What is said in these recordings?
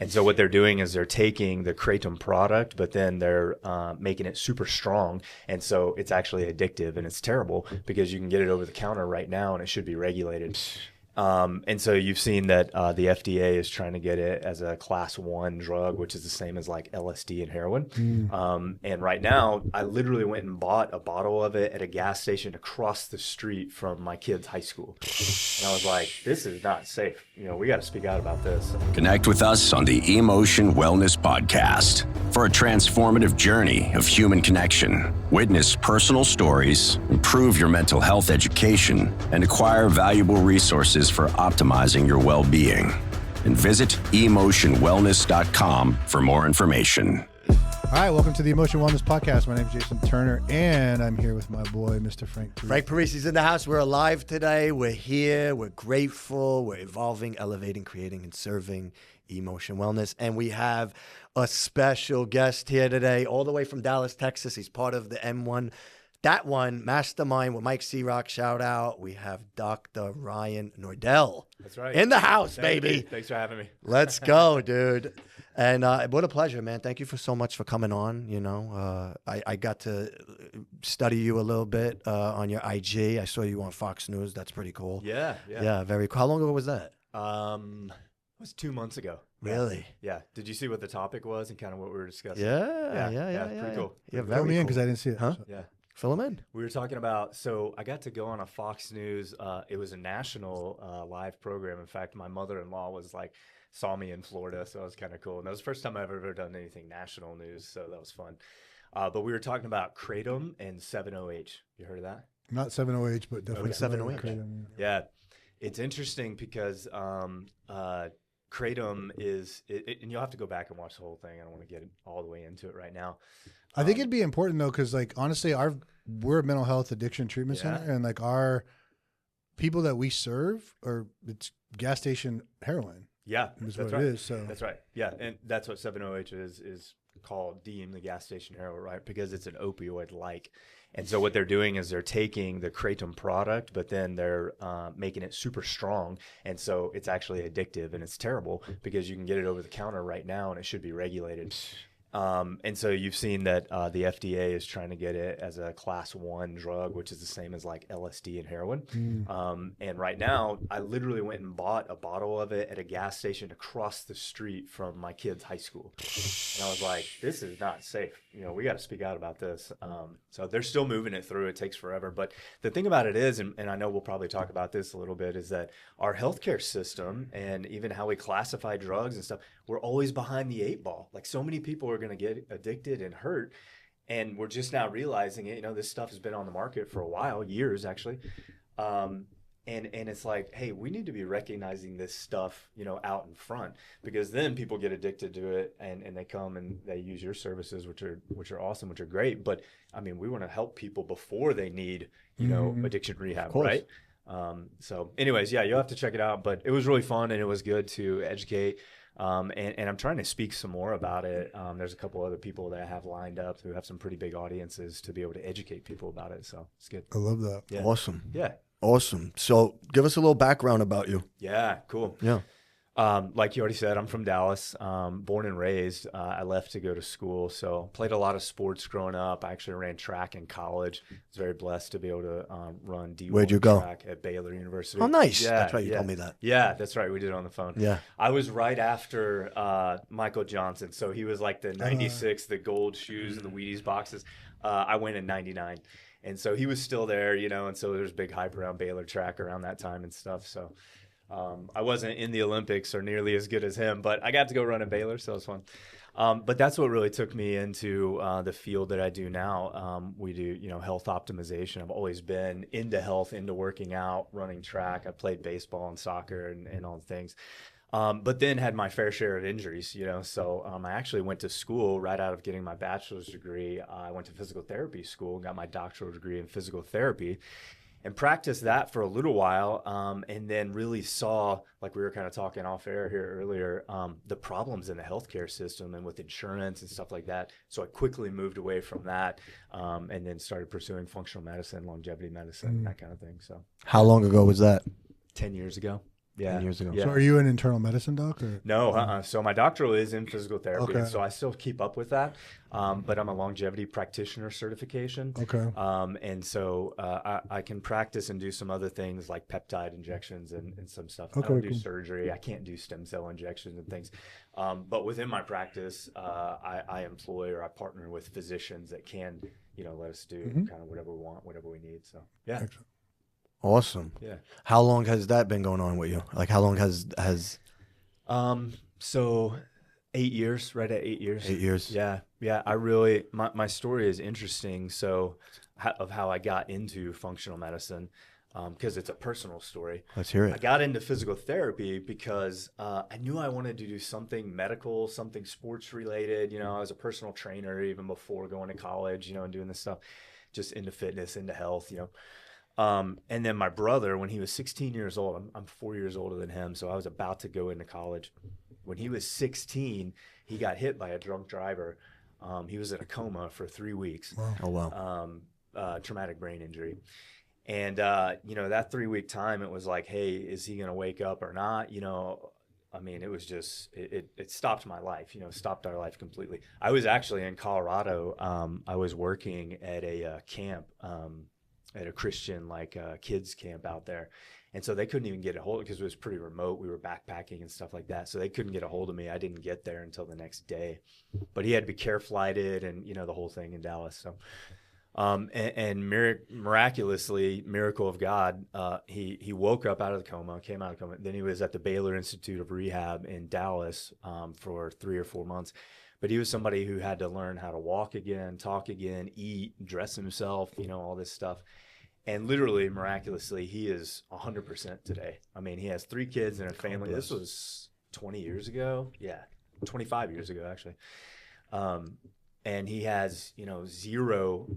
And so what they're doing is they're taking the kratom product, but then they're making it super strong. And so it's actually addictive, and it's terrible because you can get it over the counter right now, and it should be regulated. And so you've seen that the FDA is trying to get it as a class 1 drug, which is the same as like LSD and heroin. And right now, I literally went and bought a bottle of it at a gas station across the street from my kid's high school. And I was like, this is not safe. We got to speak out about this. Connect with us on the Emotion Wellness Podcast for a transformative journey of human connection. Witness personal stories, improve your mental health education, and acquire valuable resources for optimizing your well-being. And visit emotionwellness.com for more information. All right, welcome to the Emotion Wellness Podcast. My name is Jason Turner, and I'm here with my boy, Mr. Frank Parisi. Frank Parisi's in the house. We're alive today. We're here. We're grateful. We're evolving, elevating, creating, and serving Emotion Wellness. And we have a special guest here today, all the way from Dallas, Texas. He's part of the M1, That One Mastermind with Mike C-Rock. Shout out. We have Dr. Ryan Nordell. That's right. In the house, baby. Thanks for having me. Let's go, dude. And what a pleasure, man. Thank you so much for coming on. I got to study you a little bit on your IG. I saw you on Fox News. That's pretty cool. Yeah. Yeah, very cool. How long ago was that? It was 2 months ago. Really? Yeah. Did you see what the topic was and kind of what we were discussing? Yeah. Pretty cool. Yeah, Fill very me in cool. because I didn't see it. Huh? Yeah. Fill them in. We were talking about, so I got to go on a Fox News. It was a national live program. In fact, my mother-in-law saw me in Florida, so it was kind of cool. And that was the first time I've ever done anything national news, so that was fun. But we were talking about kratom and 7-OH. You heard of that? Not 7-OH, but definitely 7-OH. Yeah. It's interesting because kratom is, and you'll have to go back and watch the whole thing. I don't want to get all the way into it right now. I think it'd be important though, because honestly, we're a mental health addiction treatment center, and our people that we serve it's gas station heroin. Yeah, is that's what right. it is. So that's right. Yeah, and that's what 7-OH is called, deemed the gas station heroin, right? Because it's an opioid-like. And so what they're doing is they're taking the kratom product, but then they're making it super strong. And so it's actually addictive, and it's terrible because you can get it over the counter right now, and it should be regulated. And so you've seen that the FDA is trying to get it as a class 1 drug, which is the same as like LSD and heroin. And right now, I literally went and bought a bottle of it at a gas station across the street from my kid's high school. And I was like, this is not safe. We got to speak out about this. So they're still moving it through. It takes forever. But the thing about it is, and I know we'll probably talk about this a little bit, is that our healthcare system and even how we classify drugs and stuff, we're always behind the 8 ball. Like, so many people are going to get addicted and hurt, and we're just now realizing it. This stuff has been on the market for a while, years actually. And it's like, hey, we need to be recognizing this stuff, out in front, because then people get addicted to it and they come and they use your services, which are awesome, which are great. But I mean, we want to help people before they need, addiction rehab, right? So anyways, yeah, you'll have to check it out, but it was really fun and it was good to educate. And I'm trying to speak some more about it. There's a couple other people that I have lined up who have some pretty big audiences to be able to educate people about it. So it's good. I love that. Yeah. Awesome. Yeah. Awesome. So give us a little background about you. Yeah. Cool. Yeah. Like you already said, I'm from Dallas, born and raised. I left to go to school, so played a lot of sports growing up. I actually ran track in college. I was very blessed to be able to run D1 Where'd you go? track at Baylor University. Oh, nice. Yeah, That's right. You told me that. Yeah, that's right. We did it on the phone. Yeah. I was right after Michael Johnson, so he was like the 96, the gold shoes and the Wheaties boxes. I went in 99. And so he was still there, and so there was big hype around Baylor track around that time and stuff. So I wasn't in the Olympics or nearly as good as him, but I got to go run at Baylor, so it was fun. But that's what really took me into the field that I do now. We do, health optimization. I've always been into health, into working out, running track. I played baseball and soccer and all the things. But then had my fair share of injuries, so I actually went to school right out of getting my bachelor's degree. I went to physical therapy school, got my doctoral degree in physical therapy, and practiced that for a little while, and then really saw, like we were kind of talking off air here earlier, the problems in the healthcare system and with insurance and stuff like that. So I quickly moved away from that, and then started pursuing functional medicine, longevity medicine, that kind of thing. So how long ago was that? 10 years ago. Yeah. 10 years ago. Yeah. So are you an internal medicine doc? Or? No, so my doctoral is in physical therapy, Okay. and so I still keep up with that. But I'm a longevity practitioner certification. Okay. And so I can practice and do some other things like peptide injections and some stuff. I Okay, don't do cool. surgery. I can't do stem cell injections and things. But within my practice, I employ or I partner with physicians that can, let us do kind of whatever we want, whatever we need. So, yeah. Excellent. Awesome. Yeah. How long has that been going on with you? Like, how long has So 8 years, right at 8 years. 8 years? Yeah. Yeah. I really, my story is interesting. So of how I got into functional medicine, because it's a personal story. Let's hear I it. got into physical therapy because I knew I wanted to do something medical, something sports related. I was a personal trainer even before going to college, and doing this stuff, just into fitness, into health, and then my brother, when he was 16 years old, I'm 4 years older than him, so I was about to go into college. When he was 16, he got hit by a drunk driver. He was in a coma for 3 weeks. Wow. Oh, wow. Traumatic brain injury. And, that 3-week time, it was like, hey, is he going to wake up or not? It was just, it stopped my life, stopped our life completely. I was actually in Colorado. I was working at a camp, at a Christian kids camp out there. And so they couldn't even get a hold, because it was pretty remote. We were backpacking and stuff like that. So they couldn't get a hold of me. I didn't get there until the next day, but he had to be care flighted and, the whole thing in Dallas. So, miraculously, miracle of God, he woke up out of the coma, came out of the coma. Then he was at the Baylor Institute of Rehab in Dallas, for 3 or 4 months. But he was somebody who had to learn how to walk again, talk again, eat, dress himself, all this stuff. And literally, miraculously, he is 100% today. He has 3 kids and a family. This was 20 years ago. Yeah, 25 years ago, actually. And he has, zero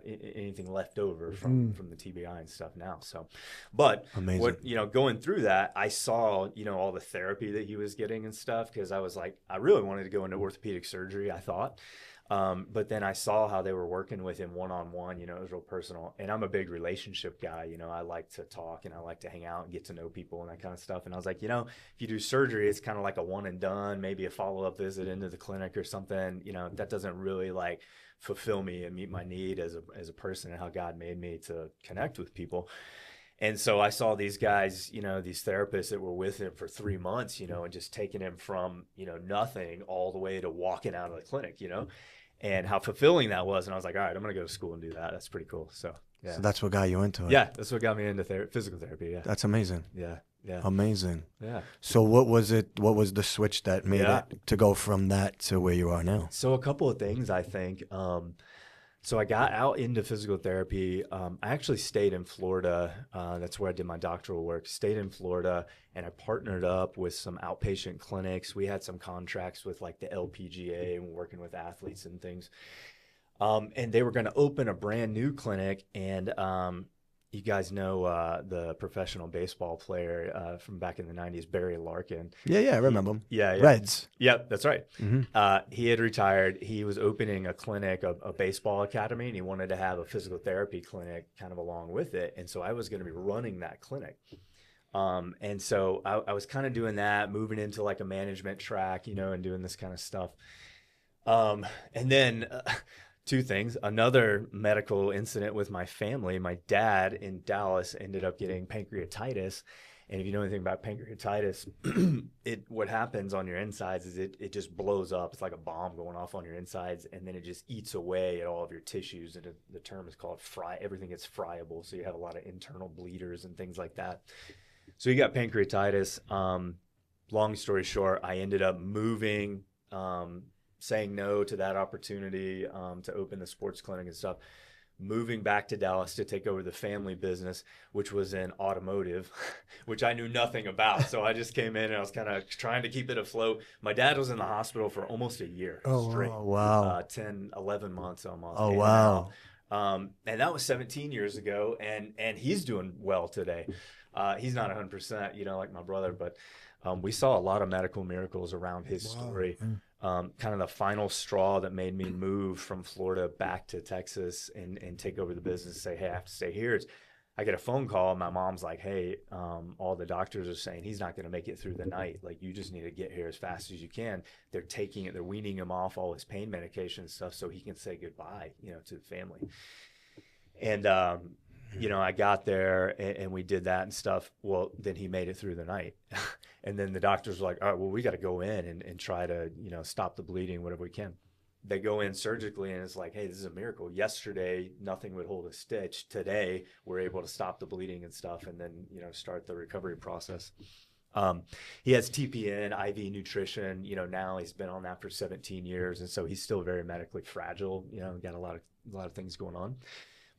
anything left over from the TBI and stuff now. So, but Amazing. Going through that, I saw, all the therapy that he was getting and stuff, because I was like, I really wanted to go into orthopedic surgery, I thought. But then I saw how they were working with him one-on-one, it was real personal. And I'm a big relationship guy, I like to talk and I like to hang out and get to know people and that kind of stuff. And I was like, if you do surgery, it's kind of like a one and done, maybe a follow-up visit into the clinic or something, that doesn't really fulfill me and meet my need as a person and how God made me to connect with people. And so I saw these guys, these therapists that were with him for 3 months, and just taking him from, nothing all the way to walking out of the clinic, and how fulfilling that was. And I was like, all right, I'm going to go to school and do that. That's pretty cool. So, yeah. So that's what got you into it? Yeah, that's what got me into physical therapy, yeah. That's amazing. Yeah, yeah. Amazing. Yeah. So what was the switch that made it to go from that to where you are now? So a couple of things, I think. So I got out into physical therapy. I actually stayed in Florida. That's where I did my doctoral work. Stayed in Florida, and I partnered up with some outpatient clinics. We had some contracts with the LPGA and working with athletes and things. And they were going to open a brand new clinic. And you guys know the professional baseball player from back in the 90s, Barry Larkin. Yeah, I remember him. Yeah. Reds. Yep, that's right. Mm-hmm. He had retired. He was opening a clinic, a baseball academy, and he wanted to have a physical therapy clinic kind of along with it. And so I was going to be running that clinic. And so I was kind of doing that, moving into a management track, and doing this kind of stuff. And then... 2 things. Another medical incident with my family. My dad in Dallas ended up getting pancreatitis. And if you know anything about pancreatitis, what happens on your insides is it just blows up. It's like a bomb going off on your insides, and then it just eats away at all of your tissues. And the term is called everything gets friable. So you have a lot of internal bleeders and things like that. So you got pancreatitis. Long story short, I ended up moving, saying no to that opportunity to open the sports clinic and stuff, moving back to Dallas to take over the family business, which was in automotive, which I knew nothing about. So I just came in and I was kind of trying to keep it afloat. My dad was in the hospital for almost a year straight. Oh, wow. 10, 11 months almost. Oh, wow. And that was 17 years ago, and he's doing well today. He's not 100%, like my brother, but we saw a lot of medical miracles around his story. Kind of the final straw that made me move from Florida back to Texas and take over the business, say, hey, I have to stay here. I get a phone call. And my mom's like, hey, all the doctors are saying he's not going to make it through the night. Like, you just need to get here as fast as you can. They're taking it. They're weaning him off all his pain medication and stuff so he can say goodbye, to the family. And, I got there and we did that and stuff. Well, then he made it through the night. And then the doctors were like, all right, well, we got to go in and try to, stop the bleeding, whatever we can. They go in surgically and it's like, hey, this is a miracle. Yesterday, nothing would hold a stitch. Today, we're able to stop the bleeding and stuff and then, start the recovery process. He has TPN, IV nutrition. Now he's been on that for 17 years. And so he's still very medically fragile, got a lot of things going on.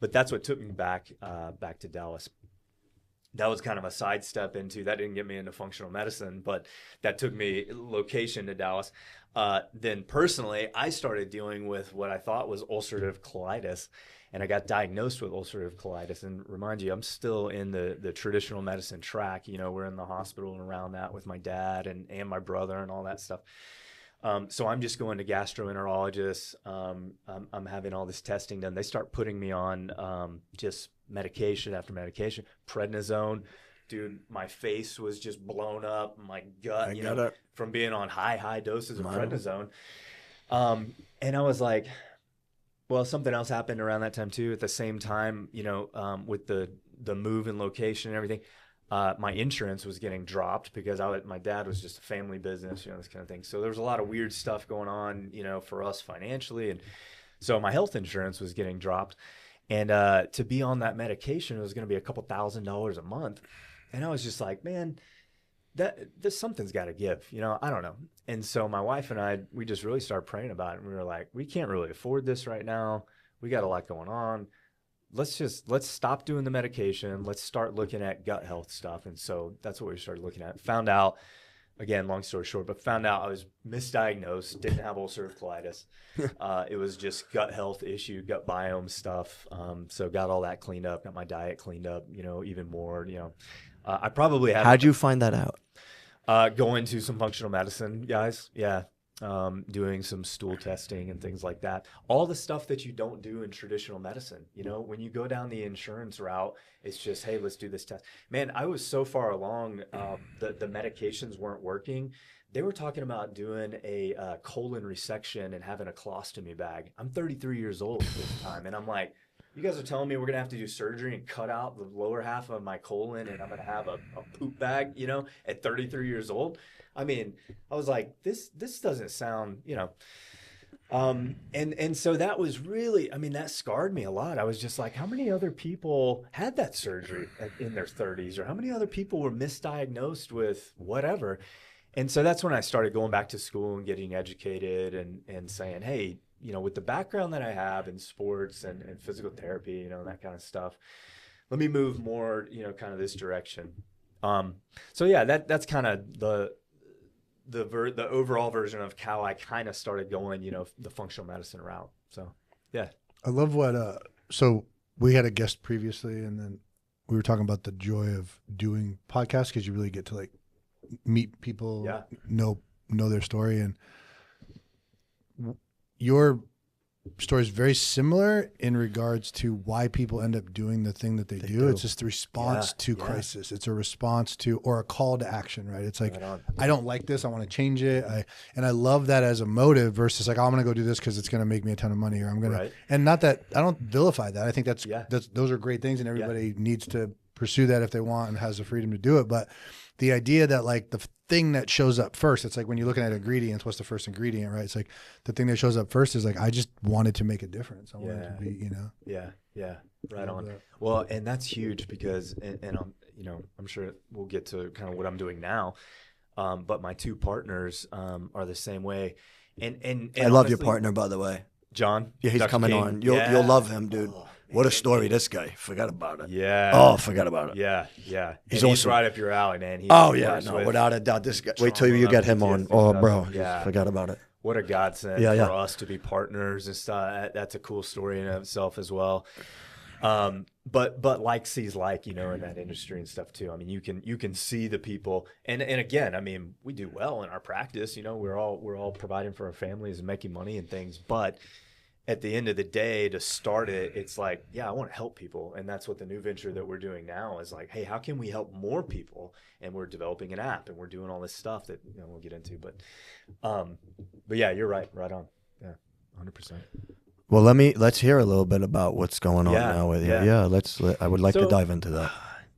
But that's what took me back to Dallas. That was kind of a sidestep into, that didn't get me into functional medicine, but that took me location to Dallas. Then personally, I started dealing with what I thought was ulcerative colitis, and I got diagnosed with ulcerative colitis. And remind you, I'm still in the traditional medicine track. We're in the hospital and around that with my dad and my brother and all that stuff. So I'm just going to gastroenterologists. I'm having all this testing done. They start putting me on just medication after medication. Prednisone. Dude, my face was just blown up. My gut, from being on high doses of prednisone. And I was like, well, something else happened around that time too. At the same time, with the move and location and everything, my insurance was getting dropped because my dad was just a family business, this kind of thing. So there was a lot of weird stuff going on, for us financially. And so my health insurance was getting dropped. And to be on that medication, it was going to be a couple $1,000s a month. And I was just like, man, something's got to give, I don't know. And so my wife and I, we just really started praying about it. And we were like, we can't really afford this right now. We got a lot going on. Let's stop doing the medication. Let's start looking at gut health stuff. And so that's what we started looking at. Found out, again, long story short, but found out I was misdiagnosed, didn't have ulcerative colitis. It was just gut health issue, gut biome stuff. So got all that cleaned up, got my diet cleaned up, even more, I probably had. How'd you find that out? Going to some functional medicine guys. Yeah. Doing some stool testing and things like that. All the stuff that you don't do in traditional medicine. When you go down the insurance route, it's just, hey, let's do this test. Man, I was so far along, the medications weren't working. They were talking about doing a colon resection and having a colostomy bag. I'm 33 years old at this time, and I'm like, you guys are telling me we're going to have to do surgery and cut out the lower half of my colon and I'm going to have a poop bag, at 33 years old? I mean, I was like, this doesn't sound, and so that was really, that scarred me a lot. I was just like, how many other people had that surgery in their 30s, or how many other people were misdiagnosed with whatever? And so that's when I started going back to school and getting educated and saying, hey, with the background that I have in sports and physical therapy, that kind of stuff, let me move more, kind of this direction. So yeah, that's kind of the overall version of how I kind of started going, the functional medicine route. So yeah. I love what, so we had a guest previously and then we were talking about the joy of doing podcasts because you really get to like meet people, know their story, and your story is very similar in regards to why people end up doing the thing that they do. It's just the response to crisis. It's a response to, or a call to action, right? It's like, I don't like this. I want to change it. And I love that as a motive versus like, oh, I'm going to go do this because it's going to make me a ton of money, or I'm going to, and not that I don't vilify that. I think that's those are great things and everybody needs to pursue that if they want and has the freedom to do it. But the idea that like the thing that shows up first, it's like when you're looking at ingredients, what's the first ingredient, right? It's like the thing that shows up first is like, I just wanted to make a difference. I wanted to be, Yeah. Right on. Well, and that's huge because, and I'm sure we'll get to kind of what I'm doing now. But my two partners are the same way. And I love your partner, by the way. John. Yeah, he's Dr. coming King. on. You'll love him, dude. What a story, this guy. Forgot about it. Yeah. Oh, forgot about it. Yeah. He's awesome. He's right up your alley, man. Without a doubt. This guy. Wait till you get him on. Oh, bro. Yeah. Forgot about it. What a godsend for us to be partners and stuff. That's a cool story in itself as well. But like sees like, in that industry and stuff too. I mean, you can see the people, and again, I mean, we do well in our practice. We're all providing for our families and making money and things, but at the end of the day, to start it, it's like, yeah, I want to help people. And that's what the new venture that we're doing now is like, hey, how can we help more people? And we're developing an app and we're doing all this stuff that, you know, we'll get into. But yeah, you're right on. Yeah, 100%. Well, let's hear a little bit about what's going on now with you. Yeah, I would like to dive into that.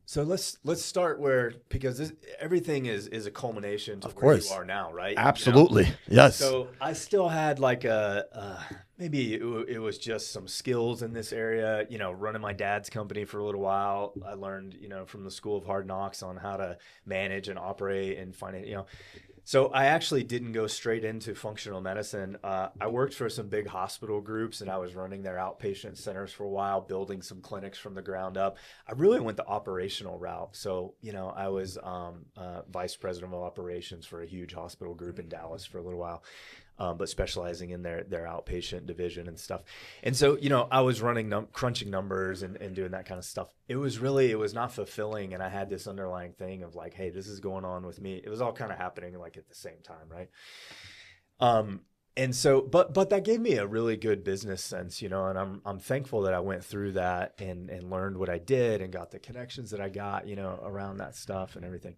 So let's start because everything is a culmination to where course you are now, right? Absolutely. You know? Yes. So I still had like maybe it was just some skills in this area, you know, running my dad's company for a little while. I learned, you know, from the School of Hard Knocks on how to manage and operate and finance, you know. So I actually didn't go straight into functional medicine. I worked for some big hospital groups and I was running their outpatient centers for a while, building some clinics from the ground up. I really went the operational route. So, you know, I was vice president of operations for a huge hospital group in Dallas for a little while. But specializing in their outpatient division and stuff. And so, you know, I was running crunching numbers and doing that kind of stuff. It was not fulfilling. And I had this underlying thing of like, hey, this is going on with me. It was all kind of happening like at the same time, right? And so, but that gave me a really good business sense, you know, and I'm thankful that I went through that and learned what I did and got the connections that I got, you know, around that stuff and everything.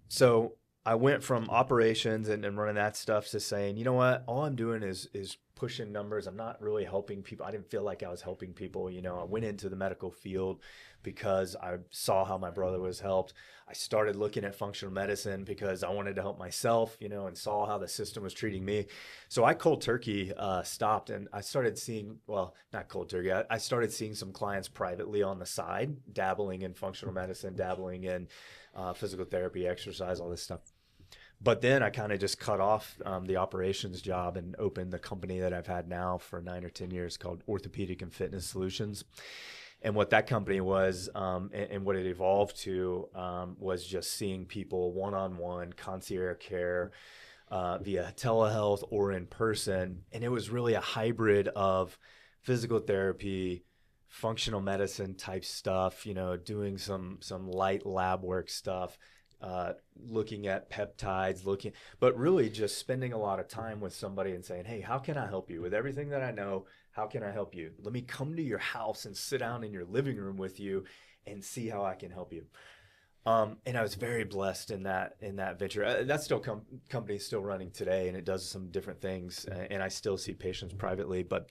So I went from operations and running that stuff to saying, you know what, all I'm doing is pushing numbers. I'm not really helping people. I didn't feel like I was helping people. You know, I went into the medical field because I saw how my brother was helped. I started looking at functional medicine because I wanted to help myself, you know, and saw how the system was treating me. So I cold turkey stopped and I started seeing, well, not cold turkey. I started seeing some clients privately on the side, dabbling in functional medicine, dabbling in physical therapy, exercise, all this stuff. But then I kind of just cut off the operations job and opened the company that I've had now for 9 or 10 years called Orthopedic and Fitness Solutions. And what that company was and what it evolved to was just seeing people one-on-one, concierge care via telehealth or in person. And it was really a hybrid of physical therapy, functional medicine type stuff, you know, doing some light lab work stuff, looking at peptides, but really just spending a lot of time with somebody and saying, hey, how can I help you with everything that I know? How can I help you? Let me come to your house and sit down in your living room with you and see how I can help you. And I was very blessed in that venture. That company is still running today, and it does some different things. And I still see patients privately, but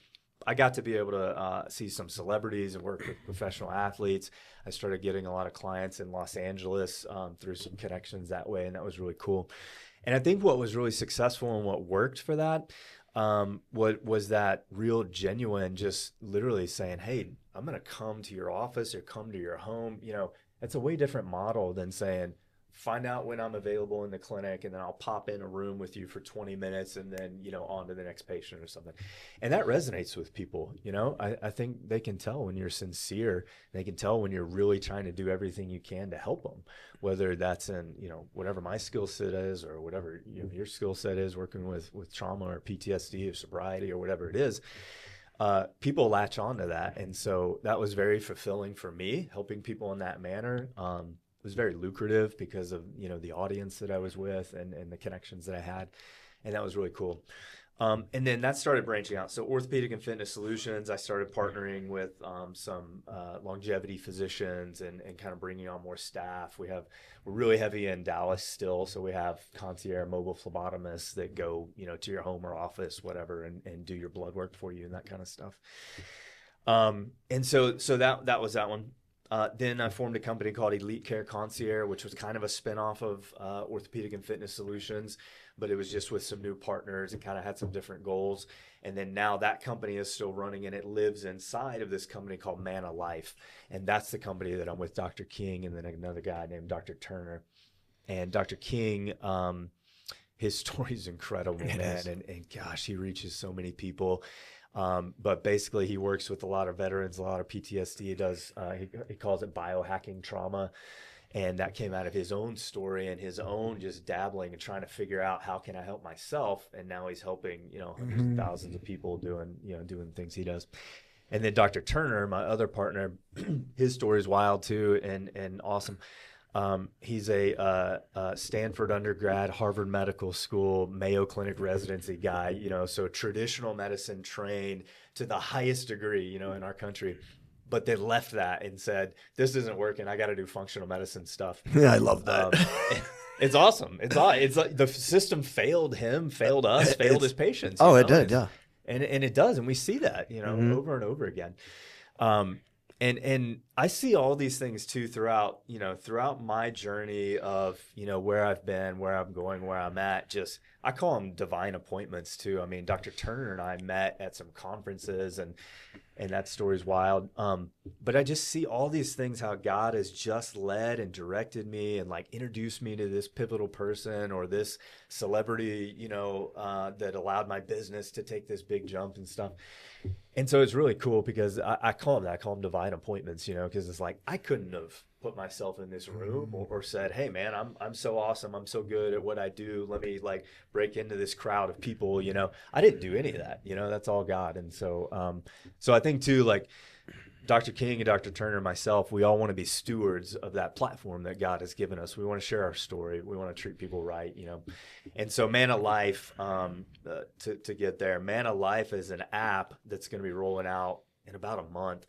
I got to be able to see some celebrities and work with professional athletes. I started getting a lot of clients in Los Angeles through some connections that way, and that was really cool. And I think what was really successful and what worked for that was that real genuine, just literally saying, hey, I'm going to come to your office or come to your home. You know, it's a way different model than saying, find out when I'm available in the clinic and then I'll pop in a room with you for 20 minutes and then, you know, on to the next patient or something. And that resonates with people. You know, I think they can tell when you're sincere. They can tell when you're really trying to do everything you can to help them, whether that's in, you know, whatever my skill set is or whatever your skill set is, working with trauma or PTSD or sobriety or whatever it is. People latch on to that. And so that was very fulfilling for me, helping people in that manner. It was very lucrative because of, you know, the audience that I was with and the connections that I had. And that was really cool. And then that started branching out. So Orthopedic and Fitness Solutions, I started partnering with some longevity physicians and kind of bringing on more staff. We're really heavy in Dallas still. So we have concierge mobile phlebotomists that go, you know, to your home or office, whatever, and do your blood work for you and that kind of stuff. And so that was that one. Then I formed a company called Elite Care Concierge, which was kind of a spinoff of Orthopedic and Fitness Solutions, but it was just with some new partners and kind of had some different goals. And then now that company is still running, and it lives inside of this company called Mana Life. And that's the company that I'm with Dr. King and then another guy named Dr. Turner. And Dr. King, his story is incredible, man. And gosh, he reaches so many people. But basically he works with a lot of veterans, a lot of PTSD. He does, he calls it biohacking trauma. And that came out of his own story and his own just dabbling and trying to figure out how can I help myself. And now he's helping, you know, hundreds of thousands of people doing things he does. And then Dr. Turner, my other partner, his story is wild too and awesome. He's a Stanford undergrad, Harvard Medical School, Mayo Clinic residency guy, you know, so traditional medicine trained to the highest degree, you know, in our country. But they left that and said, this isn't working. I got to do functional medicine stuff. Yeah, I love that. It's awesome. It's like the system failed him, failed us, failed his patients. Oh, it did, yeah. And it does. And we see that, you know, over and over again. And I see all these things too throughout my journey of, you know, where I've been, where I'm going, where I'm at. Just, I call them divine appointments too. I mean, Dr. Turner and I met at some conferences, and that story's wild. But I just see all these things, how God has just led and directed me and like introduced me to this pivotal person or this celebrity, you know, that allowed my business to take this big jump and stuff. And so it's really cool because I call them divine appointments, you know, because it's like, I couldn't have put myself in this room or said, hey man, I'm so awesome. I'm so good at what I do. Let me like break into this crowd of people, you know. I didn't do any of that, you know, that's all God. And so, so I think too, like Dr. King and Dr. Turner and myself, we all want to be stewards of that platform that God has given us. We want to share our story. We want to treat people right, you know. And so Manna Life, to get there, Manna Life is an app that's going to be rolling out in about a month.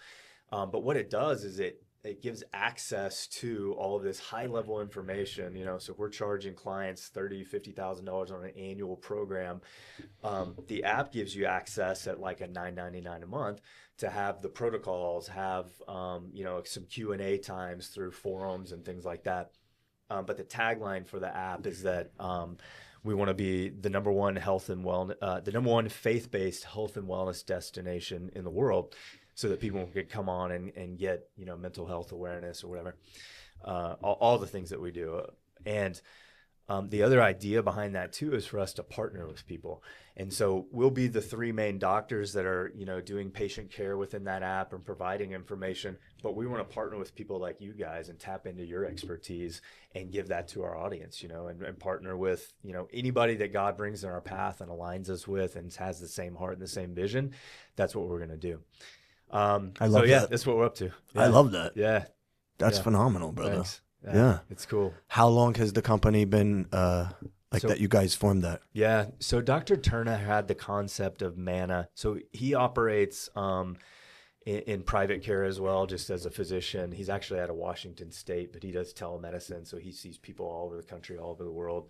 But what it does is it gives access to all of this high level information, you know. So we're charging clients $30,000, $50,000 on an annual program. The app gives you access at like a $9.99 a month to have the protocols, have, you know, some Q&A times through forums and things like that. But the tagline for the app is that we want to be the number one health and wellness, the number one faith-based health and wellness destination in the world, so that people can come on and get, you know, mental health awareness or whatever, all the things that we do. And the other idea behind that too is for us to partner with people. And so we'll be the three main doctors that are, you know, doing patient care within that app and providing information. But we want to partner with people like you guys and tap into your expertise and give that to our audience, you know, and partner with, you know, anybody that God brings in our path and aligns us with and has the same heart and the same vision. That's what we're going to do. I love that. That's what we're up to. Yeah. I love that. Yeah. That's phenomenal, brother. Thanks. Yeah. It's cool. How long has the company been that you guys formed that? Yeah. So Dr. Turner had the concept of Manna. So he operates in private care as well, just as a physician. He's actually out of Washington State, but he does telemedicine. So he sees people all over the country, all over the world.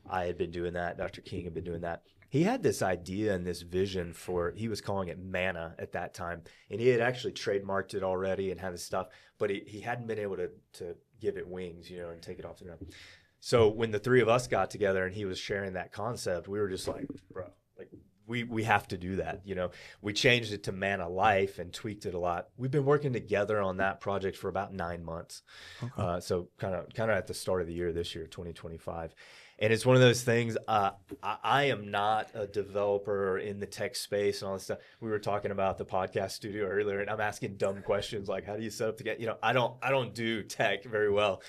I had been doing that. Dr. King had been doing that. He had this idea and this vision for, he was calling it Manna at that time. And he had actually trademarked it already and had this stuff, but he hadn't been able to give it wings, you know, and take it off the ground. So when the three of us got together and he was sharing that concept, we were just like, bro, like we have to do that. You know, we changed it to Manna Life and tweaked it a lot. We've been working together on that project for about 9 months. Okay. So kind of at the start of the year, this year, 2025. And it's one of those things, I am not a developer in the tech space and all this stuff. We were talking about the podcast studio earlier, and I'm asking dumb questions like, how do you set up to get, you know, I don't do tech very well.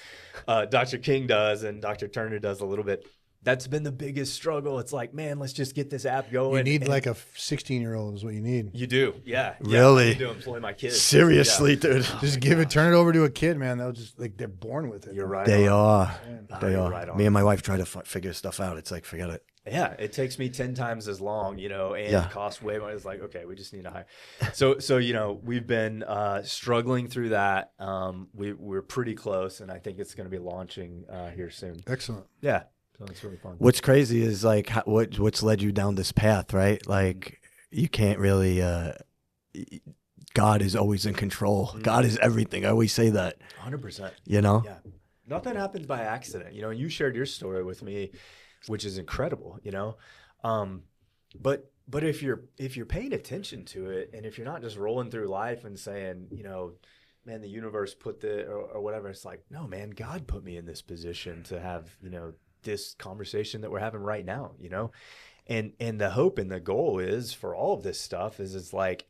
Dr. King does, and Dr. Turner does a little bit. That's been the biggest struggle. It's like, man, let's just get this app going. You need like a 16-year-old is what you need. You do, yeah. Really? I need to employ my kids. Seriously, dude. Just turn it over to a kid, man. They'll just like they're born with it. You're right. They are. They are. Right on. Me and my wife try to figure stuff out. It's like, forget it. Yeah, it takes me 10 times as long, you know, and costs way more. It's like, okay, we just need to hire. So you know, we've been struggling through that. We're pretty close, and I think it's going to be launching here soon. Excellent. Yeah. So it's really fun. What's crazy is like what's led you down this path, right? Like you can't really. God is always in control. Mm-hmm. God is everything. I always say that. 100%. You know. Yeah. Nothing happens by accident. You know, you shared your story with me, which is incredible. You know, but if you're paying attention to it, and if you're not just rolling through life and saying, you know, man, the universe put or whatever, it's like, no, man, God put me in this position to have, you know, this conversation that we're having right now, you know, and the hope and the goal is for all of this stuff is it's like,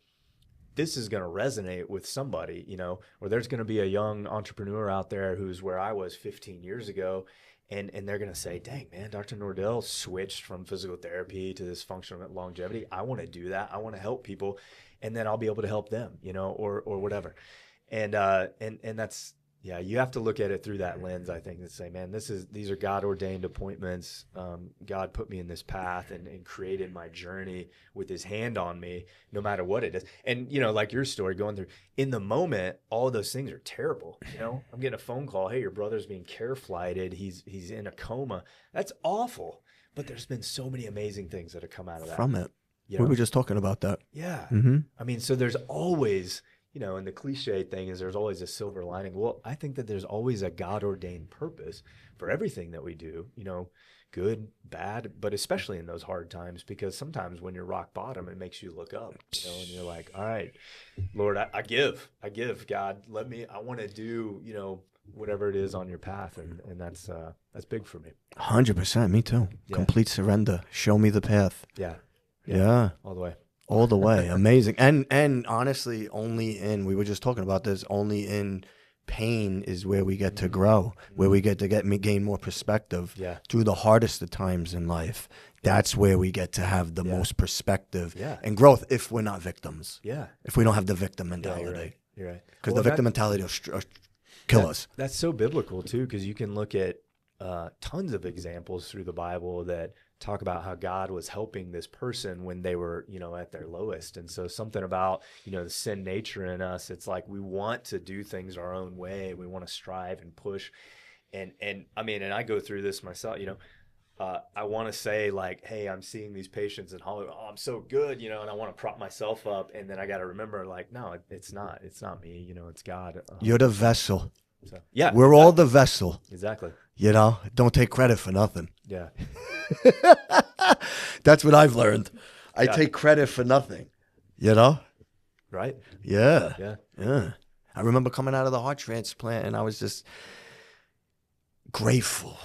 this is going to resonate with somebody, you know, or there's going to be a young entrepreneur out there who's where I was 15 years ago. And they're going to say, dang, man, Dr. Nordell switched from physical therapy to this functional longevity. I want to do that. I want to help people, and then I'll be able to help them, you know, or whatever. And that's Yeah, you have to look at it through that lens, I think, and say, man, these are God ordained appointments. God put me in this path and created my journey with his hand on me, no matter what it is. And, like your story going through, in the moment, all of those things are terrible. I'm getting a phone call, hey, your brother's being care flighted. He's in a coma. That's awful. But there's been so many amazing things that have come out of that. From it. We were just talking about that. Yeah. Mm-hmm. I mean, so there's always, and the cliche thing is there's always a silver lining. Well, I think that there's always a God-ordained purpose for everything that we do, good, bad, but especially in those hard times, because sometimes when you're rock bottom, it makes you look up, and you're like, all right, Lord, I give God, I want to do, whatever it is on your path. And that's big for me. 100%. Me too. Yeah. Complete surrender. Show me the path. Yeah. All the way. All the way. Amazing. And honestly, we were just talking about this, only in pain is where we get to grow, where we get to gain more perspective through the hardest of times in life. That's where we get to have the most perspective and growth if we're not victims. Yeah. If we don't have the victim mentality. You're right. Because the victim mentality will kill us. That's so biblical too, because you can look at tons of examples through the Bible that talk about how God was helping this person when they were, at their lowest. And so something about, the sin nature in us, it's like we want to do things our own way. We want to strive and push. And I mean, and I go through this myself, I want to say like, hey, I'm seeing these patients in Hollywood. Oh, I'm so good, and I want to prop myself up. And then I got to remember like, no, it's not me, it's God. You're the vessel. So, yeah, we're all the vessel. Exactly. Don't take credit for nothing. Yeah. That's what I've learned. I take credit for nothing. Right. Yeah. I remember coming out of the heart transplant and I was just grateful.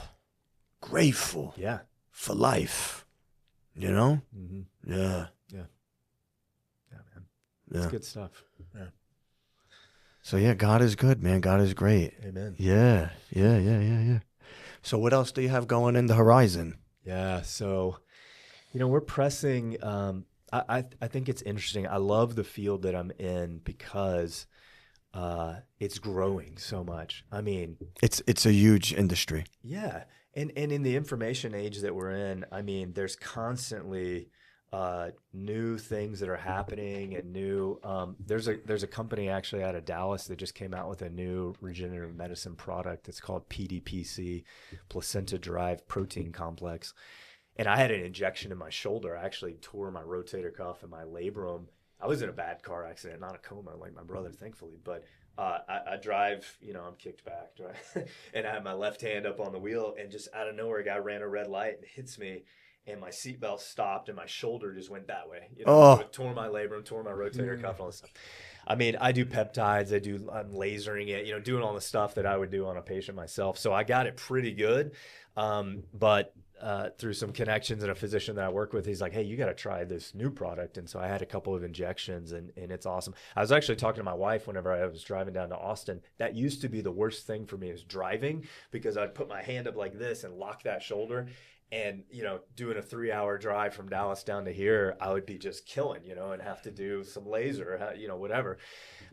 Yeah. For life. Mm-hmm. Yeah. Yeah, man. That's good stuff. Yeah. So yeah, God is good, man. God is great. Amen. Yeah. So what else do you have going in the horizon? Yeah. So, we're pressing. I think it's interesting. I love the field that I'm in because it's growing so much. I mean, it's a huge industry. Yeah, and in the information age that we're in, I mean, there's constantly new things that are happening and new. There's a company actually out of Dallas that just came out with a new regenerative medicine product. It's called PDPC, placenta-derived protein complex. And I had an injection in my shoulder. I actually tore my rotator cuff and my labrum. I was in a bad car accident, not a coma like my brother, thankfully. But I drive, I'm kicked back, and I had my left hand up on the wheel, and just out of nowhere, a guy ran a red light and hits me. And my seatbelt stopped, and my shoulder just went that way. So it tore my labrum, tore my rotator cuff, and all this stuff. I mean, I do peptides. I'm lasering it, doing all the stuff that I would do on a patient myself. So I got it pretty good. But through some connections and a physician that I work with, he's like, hey, you got to try this new product. And so I had a couple of injections, and it's awesome. I was actually talking to my wife whenever I was driving down to Austin. That used to be the worst thing for me is driving, because I'd put my hand up like this and lock that shoulder. And, doing a 3-hour drive from Dallas down to here, I would be just killing, and have to do some laser, whatever.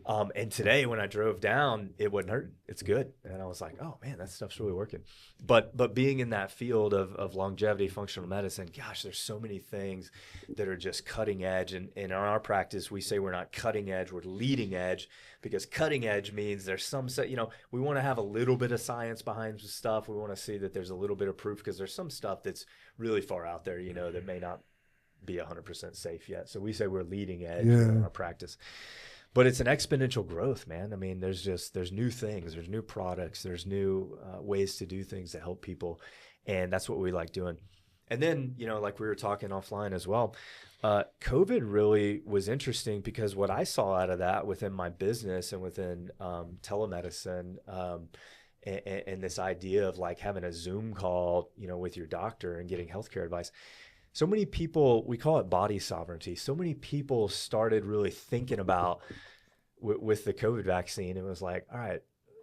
And today when I drove down, it wouldn't hurt. It's good. And I was like, oh man, that stuff's really working. But being in that field of longevity, functional medicine, gosh, there's so many things that are just cutting edge. And in our practice, we say we're not cutting edge, we're leading edge, because cutting edge means there's some, we want to have a little bit of science behind stuff. We want to see that there's a little bit of proof, because there's some stuff that's really far out there, that may not be 100% safe yet. So we say we're leading edge in our practice. But it's an exponential growth, man. I mean, there's new things, there's new products, there's new ways to do things to help people. And that's what we like doing. And then, like we were talking offline as well, COVID really was interesting, because what I saw out of that within my business and within telemedicine, and this idea of like having a Zoom call, with your doctor and getting healthcare advice. So many people, we call it body sovereignty. So many people started really thinking about with the COVID vaccine. It was like, all right,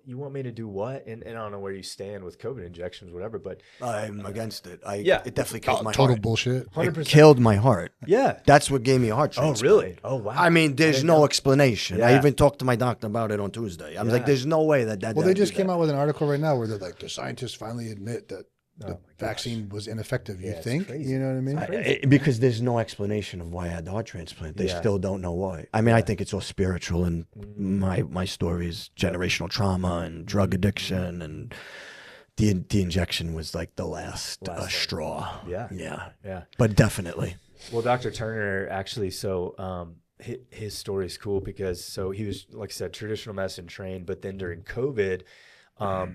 you want me to do what? And I don't know where you stand with COVID injections, whatever, but I'm against it. It definitely killed my Total heart. bullshit. 100%. It killed my heart. Yeah. That's what gave me a heart Oh, transplant. really? Oh, wow. I mean, there's no explanation. I Yeah. even talked to my doctor about it on Tuesday. I was like, Yeah. there's no way that. Well, they just came out with an article right now where they're like, the scientists finally admit that the my vaccine was ineffective. You Yeah, it's think? crazy. You know what I mean? Because there's no explanation of why I had the heart transplant. They Yeah. still don't know why. I mean, I think it's all spiritual, and my story is generational trauma and drug addiction, and the injection was like the last thing. straw. Yeah. Yeah. Yeah. But definitely. Well, Dr. Turner actually, his story is cool because he was, like I said, traditional medicine trained, but then during COVID,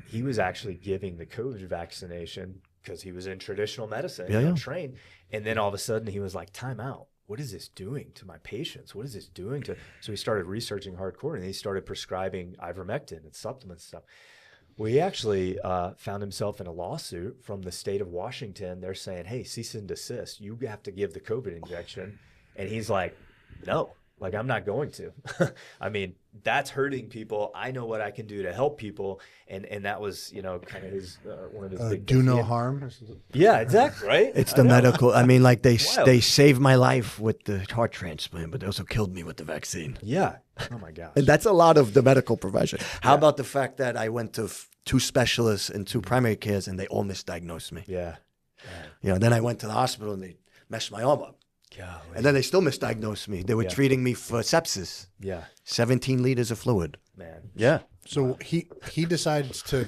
he was actually giving the COVID vaccination because he was in traditional medicine, trained. And then all of a sudden he was like, time out. What is this doing to my patients? What is this doing to? So he started researching hardcore, and he started prescribing ivermectin and supplements and stuff. Well, he actually found himself in a lawsuit from the state of Washington. They're saying, hey, cease and desist. You have to give the COVID injection. And he's like, no, like, I'm not going to. I mean, that's hurting people. I know what I can do to help people. And that was, kind of his, one of his big Do things. no harm. Yeah, exactly. Right. It's the medical. I mean, like they Wild. saved my life with the heart transplant, but they also killed me with the vaccine. Yeah. Oh my gosh. And that's a lot of the medical profession. How about the fact that I went to 2 specialists and 2 primary cares, and they all misdiagnosed me? Yeah. Then I went to the hospital, and they messed my arm up. Golly. And then they still misdiagnosed me. They were treating me for sepsis. Yeah. 17 liters of fluid. Man. Yeah. So he decides to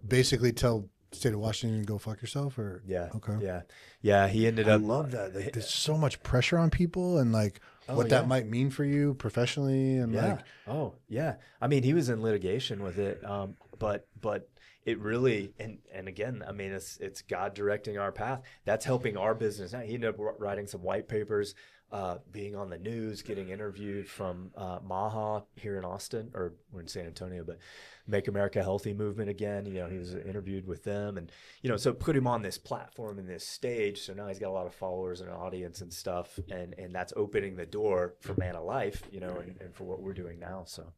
basically tell the state of Washington, go fuck yourself, or Yeah. Okay. Yeah. Yeah. He ended I up. love that. Like, there's so much pressure on people, and like what that might mean for you professionally, and Yeah. like Oh, yeah. I mean, he was in litigation with it, but it really, and again, I mean, it's God directing our path. That's helping our business. Now, he ended up writing some white papers, being on the news, getting interviewed from Maha here in Austin, or we're in San Antonio, but Make America Healthy movement again. He was interviewed with them, and so put him on this platform and this stage. So now he's got a lot of followers and an audience and stuff, and that's opening the door for Man of Life, and for what we're doing now. So,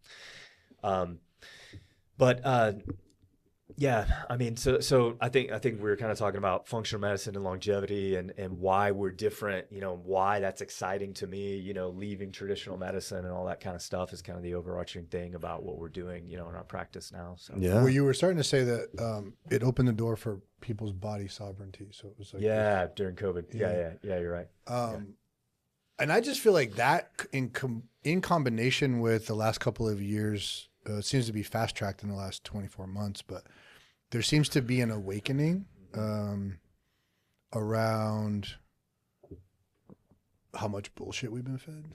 yeah, I mean, so I think we were kind of talking about functional medicine and longevity, and why we're different, why that's exciting to me, leaving traditional medicine and all that kind of stuff is kind of the overarching thing about what we're doing, in our practice now. So Yeah. well, you were starting to say that it opened the door for people's body sovereignty. So it was like during COVID. Yeah, you're right. And I just feel like that in combination with the last couple of years, it seems to be fast tracked in the last 24 months, but there seems to be an awakening around how much bullshit we've been fed.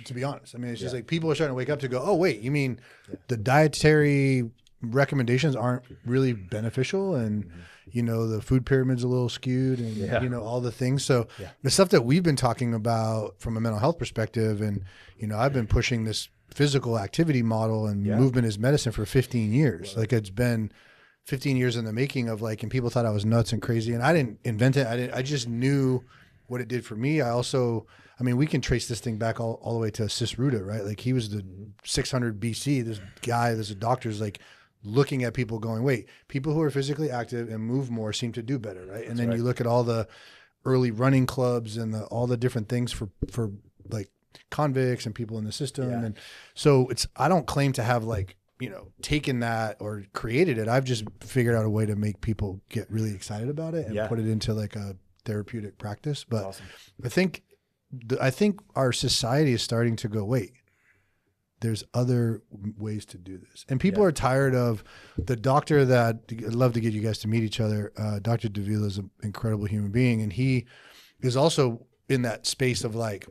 To be honest, I mean, it's just like people are starting to wake up to go, oh wait, you mean the dietary recommendations aren't really beneficial, and the food pyramid's a little skewed, and all the things. So the stuff that we've been talking about from a mental health perspective, and I've been pushing this physical activity model and movement is medicine for 15 years. Like, it's been 15 years in the making of and people thought I was nuts and crazy, and I didn't invent it. I just knew what it did for me. I mean, we can trace this thing back all the way to Cisruta, right? Like, he was the 600 BC. This guy, there's a doctor's like looking at people going, wait, people who are physically active and move more seem to do better, right? And then you look at all the early running clubs and all the different things for like convicts and people in the system. And so I don't claim to have taken that or created it. I've just figured out a way to make people get really excited about it and put it into like a therapeutic practice. But awesome. I think our society is starting to go, wait, there's other ways to do this. And people are tired of the doctor that, I'd love to get you guys to meet each other. Dr. Davila is an incredible human being. And he is also in that space of like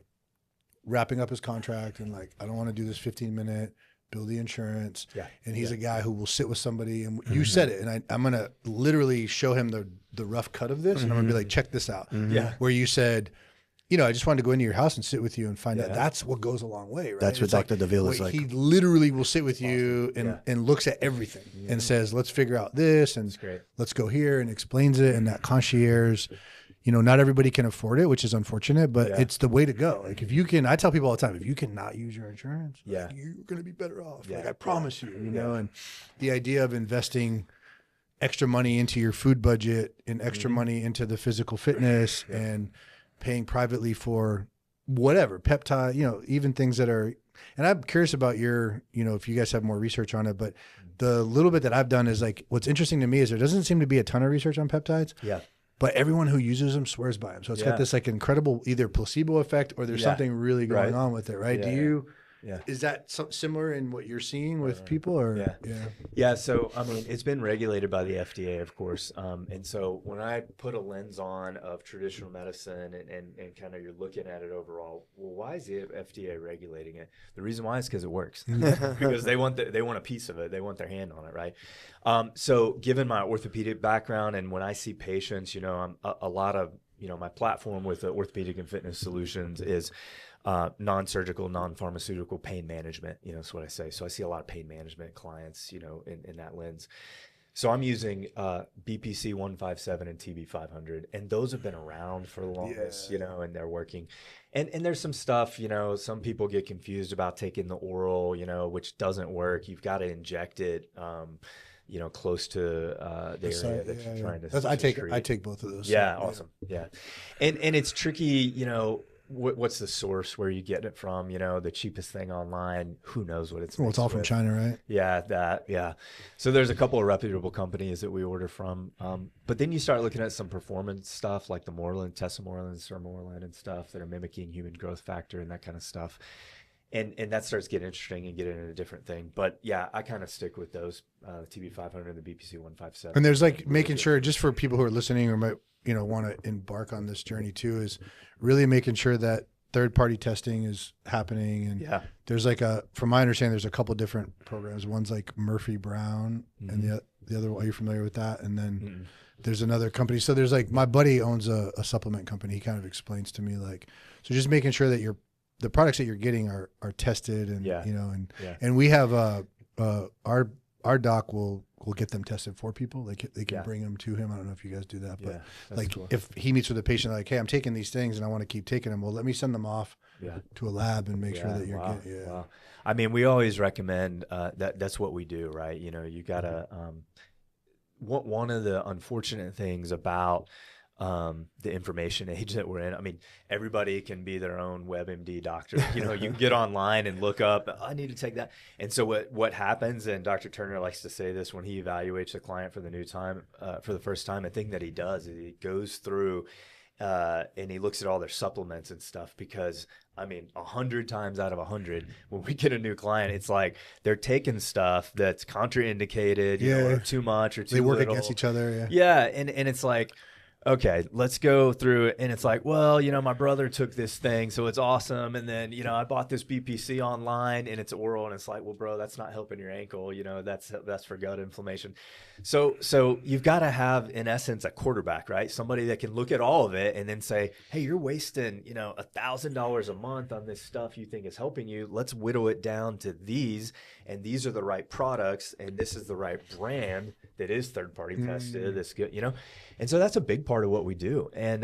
wrapping up his contract and like, I don't want to do this 15-minute, build the insurance. Yeah. And he's a guy who will sit with somebody, and you said it, and I'm going to literally show him the rough cut of this. And I'm going to be like, check this out. Yeah. Where you said, I just wanted to go into your house and sit with you and find out. That's what goes a long way, right? That's what Dr. Davila is like. He literally will sit with you and looks at everything and says, let's figure out this, and let's go here, and explains it. And that concierge, not everybody can afford it, which is unfortunate, but Yeah. it's the way to go. Like if you can, I tell people all the time, if you cannot use your insurance, Yeah. like, you're going to be better off. Yeah. Like I promise you, and the idea of investing extra money into your food budget and extra money into the physical fitness and paying privately for whatever peptide, even things that are, and I'm curious about your, if you guys have more research on it, but the little bit that I've done is like, what's interesting to me is there doesn't seem to be a ton of research on peptides. Yeah. But everyone who uses them swears by them. So it's got this like incredible either placebo effect or there's something really going on with it, right? Yeah, Do you, Yeah. is that similar in what you're seeing with people or? Yeah. So, I mean, it's been regulated by the FDA, of course. And so when I put a lens on of traditional medicine and kind of you're looking at it overall, well, why is the FDA regulating it? The reason why is because it works, because they want a piece of it. They want their hand on it. Right. So given my orthopedic background and when I see patients, I'm a lot of, my platform with orthopedic and fitness solutions is non-surgical, non-pharmaceutical pain management, is what I say. So I see a lot of pain management clients, in that lens. So I'm using BPC 157 and TB 500, and those have been around for the longest, and they're working. And there's some stuff, some people get confused about taking the oral, which doesn't work. You've got to inject it, close to the area that you're trying to. I take both of those. Yeah, awesome. Yeah, and it's tricky, what's the source where you get it from? The cheapest thing online, who knows what it's. Well, it's all from China, right? Yeah. So there's a couple of reputable companies that we order from. But then you start looking at some performance stuff like the Moreland, Tesamorelin, Sermorelin and stuff that are mimicking human growth factor and that kind of stuff. And that starts getting interesting and getting into a different thing. But yeah, I kind of stick with those, TB 500 and the BPC 157. And there's like making sure, just for people who are listening or might, want to embark on this journey too, is really making sure that third-party testing is happening. And there's like from my understanding, there's a couple different programs. One's like Murphy Brown, and the other, are you familiar with that? And then there's another company. So there's like, my buddy owns a supplement company. He kind of explains to me like, so just making sure that the products that you're getting are tested and, and we have, our doc will get them tested for people. They can bring them to him. I don't know if you guys do that, but like cool. If he meets with a patient, like, hey, I'm taking these things and I want to keep taking them. Well, let me send them off to a lab and make sure that you're getting, Wow. I mean, we always recommend, that's what we do, right? You gotta, one of the unfortunate things about, the information age that we're in. I mean, everybody can be their own WebMD doctor. You can get online and look up, I need to take that. And so what happens, and Dr. Turner likes to say this when he evaluates a client for the first time, the thing that he does is he goes through and he looks at all their supplements and stuff, because I mean, 100 times out of 100, when we get a new client, it's like they're taking stuff that's contraindicated, or too much or too little. They work against each other. Yeah. And it's like, okay, let's go through it. And it's like, well, my brother took this thing, so it's awesome. And then, I bought this BPC online and it's oral. And it's like, well, bro, that's not helping your ankle. That's for gut inflammation. So you've got to have, in essence, a quarterback, right? Somebody that can look at all of it and then say, hey, you're wasting, $1,000 a month on this stuff you think is helping you. Let's whittle it down to these. And these are the right products. And this is the right brand that is third-party tested. That's good, And so that's a big part of what we do. And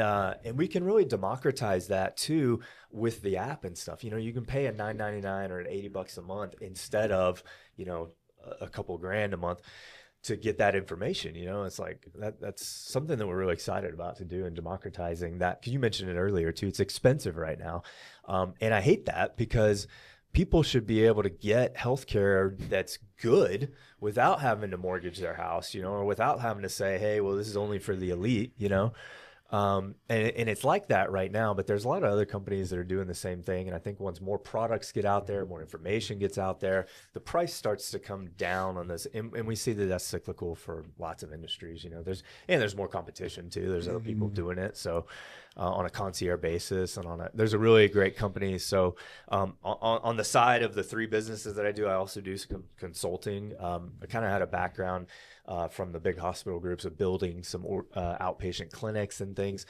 we can really democratize that too with the app and stuff. You can pay a $9.99 or $80 a month instead of, a couple grand a month to get that information. It's like that's something that we're really excited about to do, and democratizing that. 'Cause you mentioned it earlier too. It's expensive right now. And I hate that, because people should be able to get healthcare that's good without having to mortgage their house, or without having to say, hey, well, this is only for the elite, and it's like that right now. But there's a lot of other companies that are doing the same thing. And I think once more products get out there, more information gets out there, the price starts to come down on this. And we see that that's cyclical for lots of industries. There's more competition too. There's other people doing it. So on a concierge basis, and there's a really great company. So on the side of the three businesses that I do, I also do some consulting. I kind of had a background from the big hospital groups of building some outpatient clinics and things.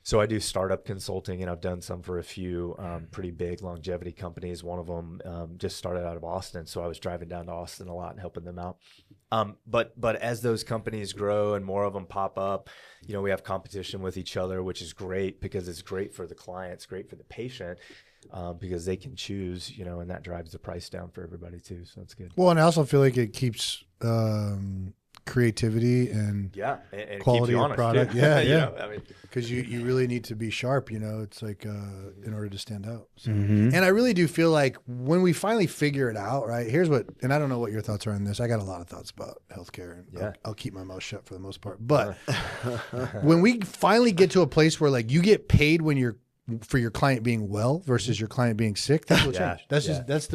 So I do startup consulting, and I've done some for a few pretty big longevity companies. One of them just started out of Austin, so I was driving down to Austin a lot and helping them out. But as those companies grow and more of them pop up, we have competition with each other, which is great because it's great for the client, it's great for the patient, because they can choose, and that drives the price down for everybody too. So it's good. Well, and I also feel like it keeps creativity and and quality of product. Too. Yeah. Because you really need to be sharp, it's like in order to stand out. So. And I really do feel like when we finally figure it out, right? Here's what, and I don't know what your thoughts are on this. I got a lot of thoughts about healthcare, and I'll keep my mouth shut for the most part. But when we finally get to a place where like you get paid for your client being well versus your client being sick, that will change. That's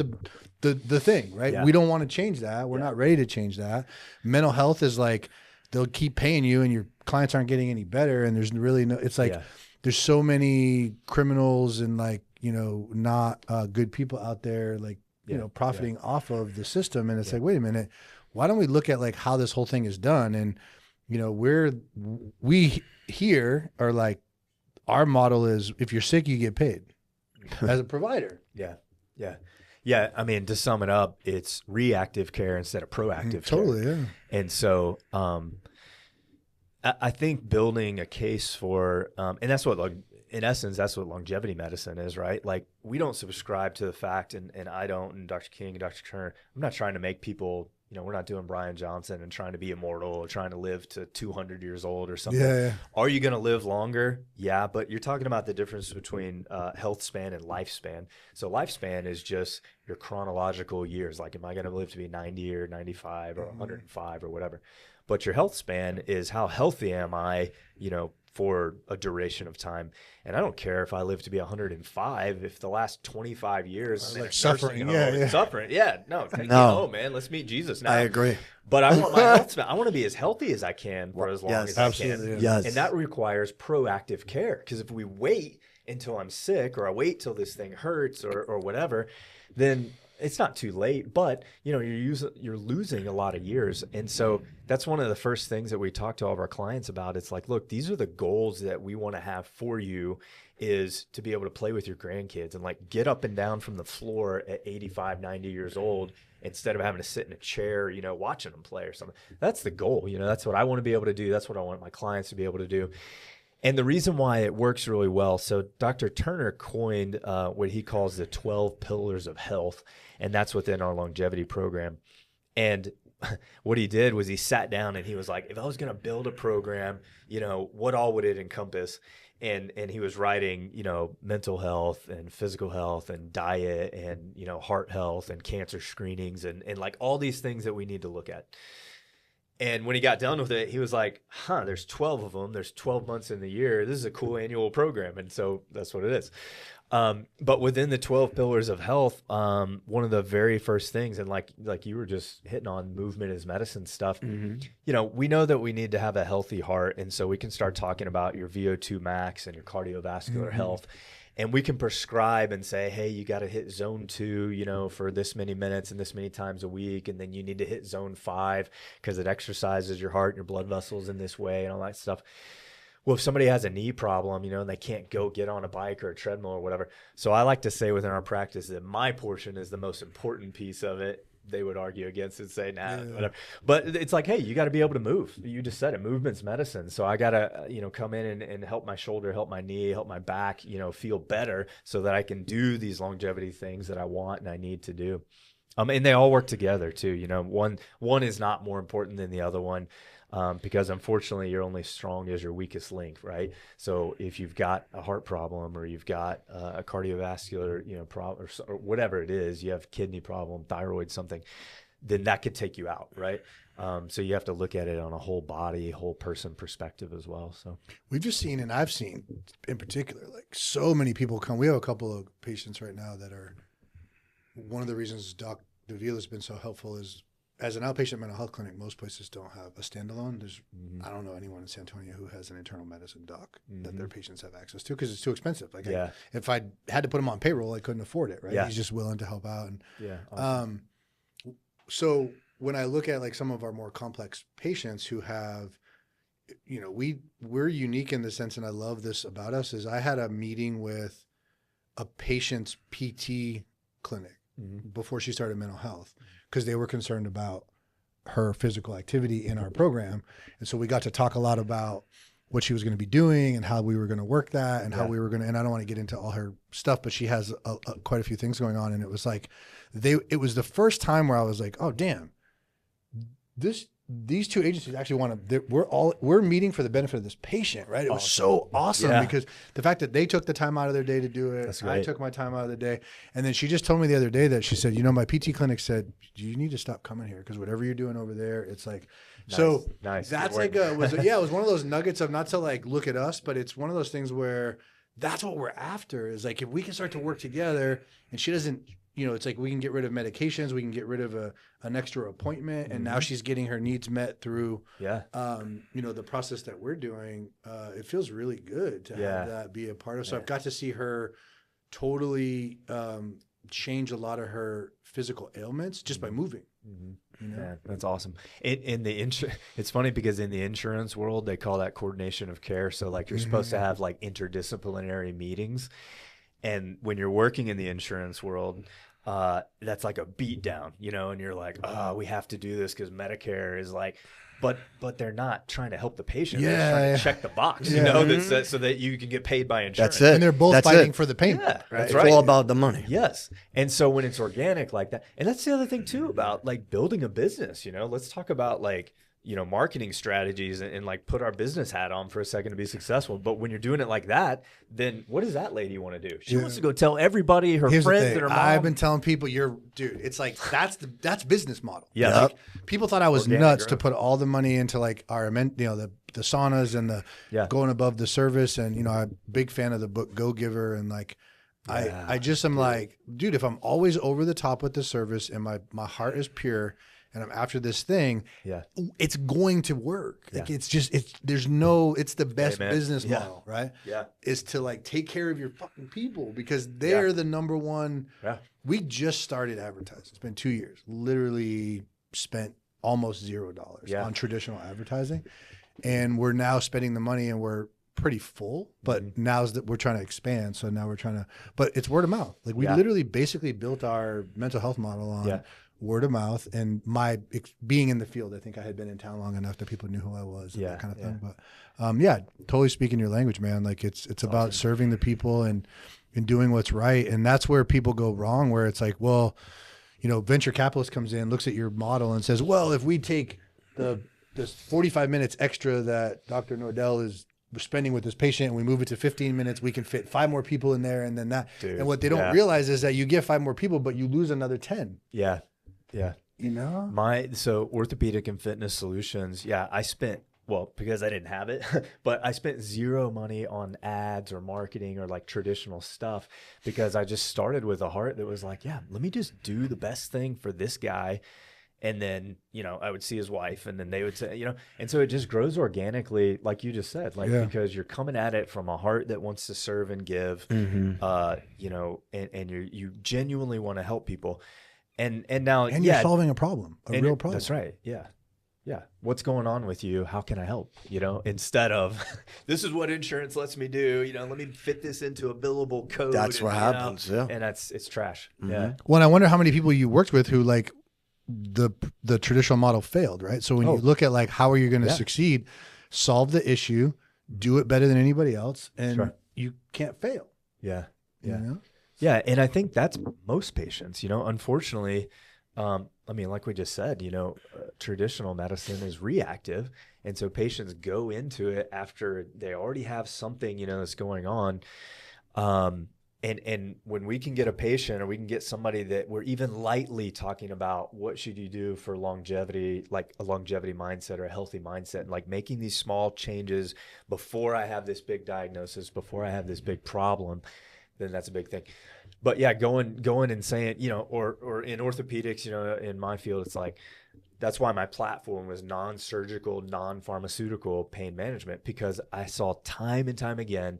the thing, right? Yeah. We don't want to change that. We're not ready to change that. Mental health is like they'll keep paying you and your clients aren't getting any better, and there's really no, it's like there's so many criminals and like not good people out there like profiting off of the system, and it's like, wait a minute, why don't we look at like how this whole thing is done? And we here are like, our model is if you're sick, you get paid as a provider. Yeah. I mean, to sum it up, it's reactive care instead of proactive care. Totally, yeah. And so I think building a case for, and that's what, in essence, that's what longevity medicine is, right? Like, we don't subscribe to the fact, and I don't, and Dr. King and Dr. Turner, I'm not trying to make people, we're not doing Brian Johnson and trying to be immortal or trying to live to 200 years old or something. Yeah. Are you going to live longer? Yeah, but you're talking about the difference between health span and lifespan. So lifespan is just your chronological years. Like, am I going to live to be 90 or 95 or 105 or whatever? But your health span is how healthy am I, for a duration of time. And I don't care if I live to be 105 if the last 25 years like suffering. Suffering. Yeah. No, take me home, man. Let's meet Jesus now. I agree. But I want my health span. I want to be as healthy as I can for as long as I can. Yes. And that requires proactive care. Because if we wait until I'm sick or I wait till this thing hurts or whatever, then it's not too late, but you're losing a lot of years. And so that's one of the first things that we talk to all of our clients about. It's like, look, these are the goals that we want to have for you, is to be able to play with your grandkids and like get up and down from the floor at 85, 90 years old instead of having to sit in a chair, watching them play or something. That's the goal. That's what I want to be able to do. That's what I want my clients to be able to do. And the reason why it works really well, so Dr. Turner coined what he calls the 12 pillars of health, and that's within our longevity program. And what he did was he sat down and he was like, if I was going to build a program, what all would it encompass? And he was writing, mental health and physical health and diet and, heart health and cancer screenings and like all these things that we need to look at. And when he got done with it, he was like, there's 12 of them. There's 12 months in the year. This is a cool annual program. And so that's what it is. But within the 12 pillars of health, one of the very first things, and like you were just hitting on movement is medicine stuff, we know that we need to have a healthy heart. And so we can start talking about your VO2 max and your cardiovascular health. And we can prescribe and say, hey, you got to hit zone 2, for this many minutes and this many times a week. And then you need to hit zone 5 because it exercises your heart and your blood vessels in this way and all that stuff. Well, if somebody has a knee problem, and they can't go get on a bike or a treadmill or whatever. So I like to say within our practice that my portion is the most important piece of it. They would argue against it, say, whatever. But it's like, hey, you got to be able to move. You just said it. Movement's medicine. So I got to, come in and help my shoulder, help my knee, help my back, feel better so that I can do these longevity things that I want and I need to do. And they all work together too. One is not more important than the other one. Because unfortunately you're only strong as your weakest link, right? So if you've got a heart problem or you've got a cardiovascular, problem or whatever it is, you have kidney problem, thyroid, something, then that could take you out, right? So you have to look at it on a whole body, whole person perspective as well. So we've just seen, and I've seen in particular, like so many people come. We have a couple of patients right now that are, one of the reasons Doc Davila has been so helpful is, as an outpatient mental health clinic, most places don't have a standalone. There's, I don't know anyone in San Antonio who has an internal medicine doc that their patients have access to because it's too expensive. Like, if I had to put him on payroll, I couldn't afford it, right? He's just willing to help out. And awesome. So when I look at like some of our more complex patients who have you know, we're unique in the sense, and I love this about us, is I had a meeting with a patient's PT clinic before she started mental health because they were concerned about her physical activity in our program. And so we got to talk a lot about what she was going to be doing and how we were going to work that and how we were going to, and I don't want to get into all her stuff, but she has quite a few things going on. And it was like, it was the first time where I was like, oh, damn, these two agencies actually want to, we're meeting for the benefit of this patient, right? It was so awesome because the fact that they took the time out of their day to do it, I took my time out of the day. And then she just told me the other day that she said, you know, my PT clinic said, you need to stop coming here because whatever you're doing over there, it's like, nice. That's like it was one of those nuggets of not to like look at us, but it's one of those things where that's what we're after is like, if we can start to work together and she doesn't, you know, it's like we can get rid of medications, we can get rid of an extra appointment, and now she's getting her needs met through, you know, the process that we're doing. It feels really good to have that be a part of. So I've got to see her totally change a lot of her physical ailments just by moving. You know? Yeah, that's awesome. It's funny because in the insurance world, they call that coordination of care. So like you're supposed to have like interdisciplinary meetings. And when you're working in the insurance world, that's like a beat down, you know, and you're like, oh, we have to do this because Medicare is like, but they're not trying to help the patient. They're trying to check the box, you know, that's so that you can get paid by insurance. That's it. And they're both fighting for the payment. Yeah, right? It's all about the money. Yes. And so when it's organic like that, and that's the other thing too about like building a business, you know, let's talk about like, you know, marketing strategies and like put our business hat on for a second to be successful. But when you're doing it like that, then what does that lady want to do? She wants to go tell everybody, her friends, that her mom. I've been telling people, dude, it's like, that's business model. Yeah. Like, people thought I was nuts to put all the money into like our, you know, the saunas and the going above the service. And, you know, I'm a big fan of the book Go Giver. And like, I just am like, dude, if I'm always over the top with the service and my heart is pure and I'm after this thing, it's going to work. Like it's the best business model, right? Yeah. Is to like take care of your fucking people because they're the number one. Yeah. We just started advertising. It's been 2 years. Literally spent almost $0 on traditional advertising. And we're now spending the money and we're pretty full, but now's that we're trying to expand. So now we're trying to, but it's word of mouth. Like we literally basically built our mental health model on word of mouth, and my being in the field. I think I had been in town long enough that people knew who I was and that kind of thing. But totally speaking your language, man. Like it's about serving the people and doing what's right. And that's where people go wrong, where it's like, well, you know, venture capitalist comes in, looks at your model and says, well, if we take this 45 minutes extra that Dr. Nordell is spending with this patient and we move it to 15 minutes, we can fit 5 more people in there. And then that, and what they don't realize is that you get 5 more people, but you lose another 10. Yeah. Yeah. You know, so orthopedic and fitness solutions. Yeah. I spent, well, because I didn't have it, but I spent zero money on ads or marketing or like traditional stuff because I just started with a heart that was like, yeah, let me just do the best thing for this guy. And then, you know, I would see his wife and then they would say, you know, and so it just grows organically, like you just said, like, because you're coming at it from a heart that wants to serve and give, you know, and you genuinely want to help people. And now, you're solving a problem, a real problem. That's right. Yeah. Yeah. What's going on with you? How can I help? You know, instead of this is what insurance lets me do, you know, let me fit this into a billable code. That's what happens. Yeah. And it's trash. Yeah. Well, I wonder how many people you worked with who like the traditional model failed, right? So when you look at like, how are you going to succeed, solve the issue, do it better than anybody else, and you can't fail. Yeah. Yeah. You know? Yeah. And I think that's most patients, you know, unfortunately, I mean, like we just said, you know, traditional medicine is reactive. And so patients go into it after they already have something, you know, that's going on. And when we can get a patient or we can get somebody that we're even lightly talking about what should you do for longevity, like a longevity mindset or a healthy mindset, and like making these small changes before I have this big diagnosis, before I have this big problem, then that's a big thing. But yeah, going and saying, you know, or in orthopedics, you know, in my field, it's like, that's why my platform was non-surgical, non-pharmaceutical pain management, because I saw time and time again,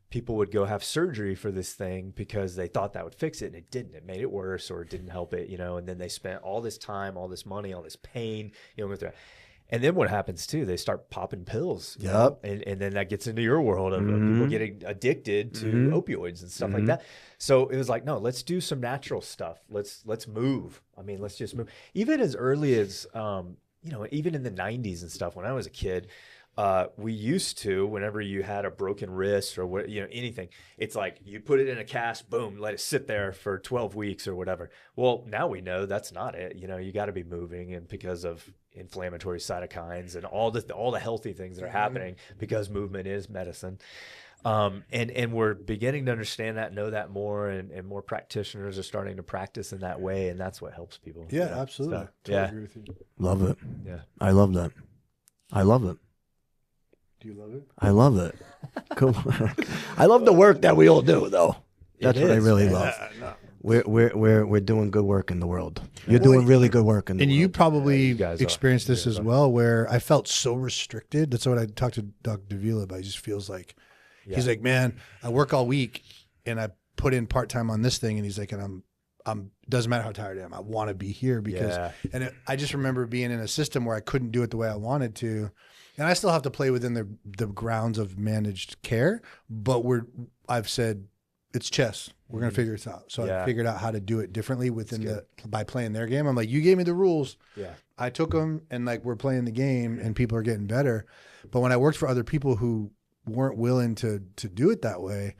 people would go have surgery for this thing because they thought that would fix it, and it didn't. It made it worse, or it didn't help it, you know, and then they spent all this time, all this money, all this pain, you know, with that. And then what happens too? They start popping pills. You Yep. know? And then that gets into your world of people getting addicted to opioids and stuff like that. So it was like, no, let's do some natural stuff. Let's move. I mean, let's just move. Even as early as, even in the 90s and stuff, when I was a kid, we used to, whenever you had a broken wrist or what, anything, it's like you put it in a cast, boom, let it sit there for 12 weeks or whatever. Well, now we know that's not it. You got to be moving, and because of inflammatory cytokines and all the healthy things that are happening, because movement is medicine. And we're beginning to understand that, know that more, and more practitioners are starting to practice in that way, and that's what helps people. Yeah, absolutely. So, Totally agree with you. Love it. Yeah. I love that. I love it. Do you love it? I love it. Cool. I love the work that we all do, though. That's what I really love. No. We're doing good work in the world. You're doing really good work in the And world. you probably you guys experienced are. this as well, where I felt so restricted. That's what I talked to Dr. Davila about. He just feels like, he's like, man, I work all week and I put in part-time on this thing. And he's like, and I'm doesn't matter how tired I am. I want to be here because, I just remember being in a system where I couldn't do it the way I wanted to. And I still have to play within the grounds of managed care, but I've said it's chess. We're going to figure it out. So I figured out how to do it differently by playing their game. I'm like, you gave me the rules. Yeah. I took them, and like, we're playing the game and people are getting better. But when I worked for other people who weren't willing to do it that way,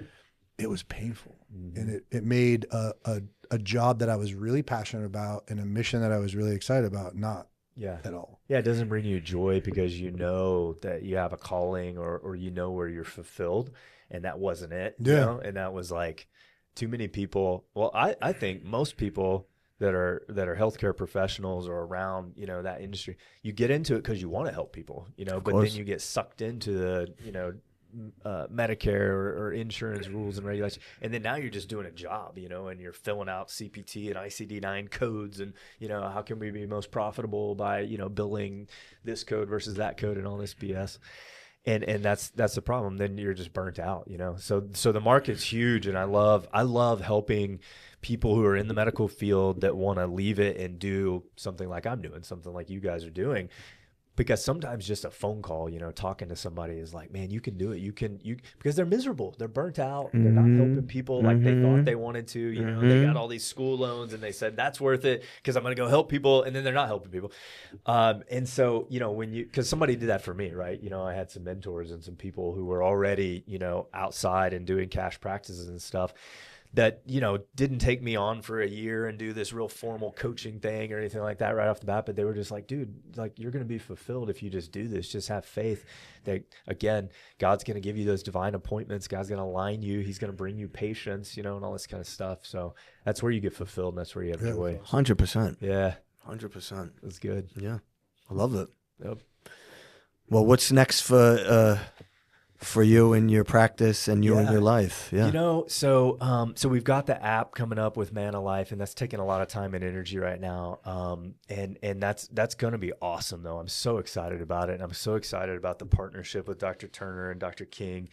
it was painful. And it made a job that I was really passionate about and a mission that I was really excited about not at all. Yeah, it doesn't bring you joy because you know that you have a calling or where you're fulfilled, and that wasn't it. Yeah. And that was like too many people. Well, I think most people that are healthcare professionals or around, that industry, you get into it because you want to help people, but then you get sucked into the, Medicare or insurance rules and regulations, and then now you're just doing a job, and you're filling out CPT and ICD-9 codes, and how can we be most profitable by billing this code versus that code and all this BS, and that's the problem. Then you're just burnt out, So the market's huge, and I love helping people who are in the medical field that want to leave it and do something like I'm doing, something like you guys are doing. Because sometimes just a phone call, talking to somebody is like, man, you can do it. Because they're miserable. They're burnt out. They're not helping people like they thought they wanted to. They got all these school loans and they said, that's worth it because I'm going to go help people. And then they're not helping people. And so, because somebody did that for me, right? I had some mentors and some people who were already, outside and doing cash practices and stuff that, didn't take me on for a year and do this real formal coaching thing or anything like that right off the bat. But they were just like, dude, like, you're going to be fulfilled if you just do this. Just have faith that, again, God's going to give you those divine appointments. God's going to align you. He's going to bring you patience, and all this kind of stuff. So that's where you get fulfilled, and that's where you have joy. 100%. Yeah. 100%. That's good. Yeah. I love it. Yep. Well, what's next for you in your practice and you in your life? Yeah. So we've got the app coming up with Man of Life, and that's taking a lot of time and energy right now. And that's going to be awesome though. I'm so excited about it. And I'm so excited about the partnership with Dr. Turner and Dr. King.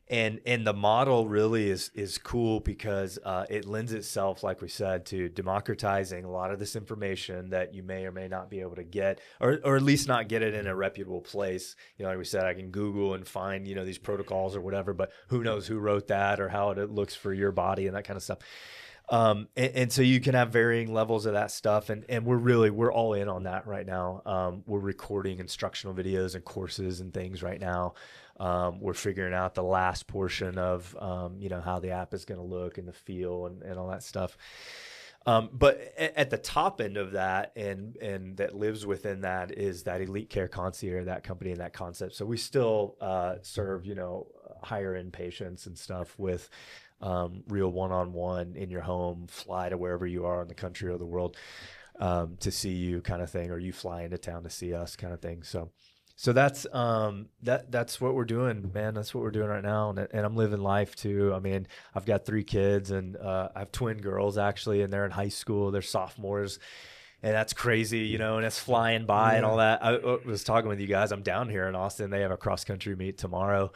And the model really is cool because it lends itself, like we said, to democratizing a lot of this information that you may or may not be able to get, or at least not get it in a reputable place. Like we said, I can Google and find, these protocols or whatever, but who knows who wrote that or how it looks for your body and that kind of stuff. And so you can have varying levels of that stuff. And we're all in on that right now. We're recording instructional videos and courses and things right now. We're figuring out the last portion of, how the app is going to look and the feel and all that stuff. But at the top end of that and that lives within that is that Elite Care Concierge, that company and that concept. So we still serve, higher end patients and stuff with real one-on-one in your home, fly to wherever you are in the country or the world to see you kind of thing, or you fly into town to see us kind of thing. So that's that's what we're doing, man. That's what we're doing right now, and I'm living life too. I mean, I've got 3 kids, and I have twin girls actually, and they're in high school. They're sophomores, and that's crazy, and it's flying by and all that. I was talking with you guys. I'm down here in Austin. They have a cross country meet tomorrow,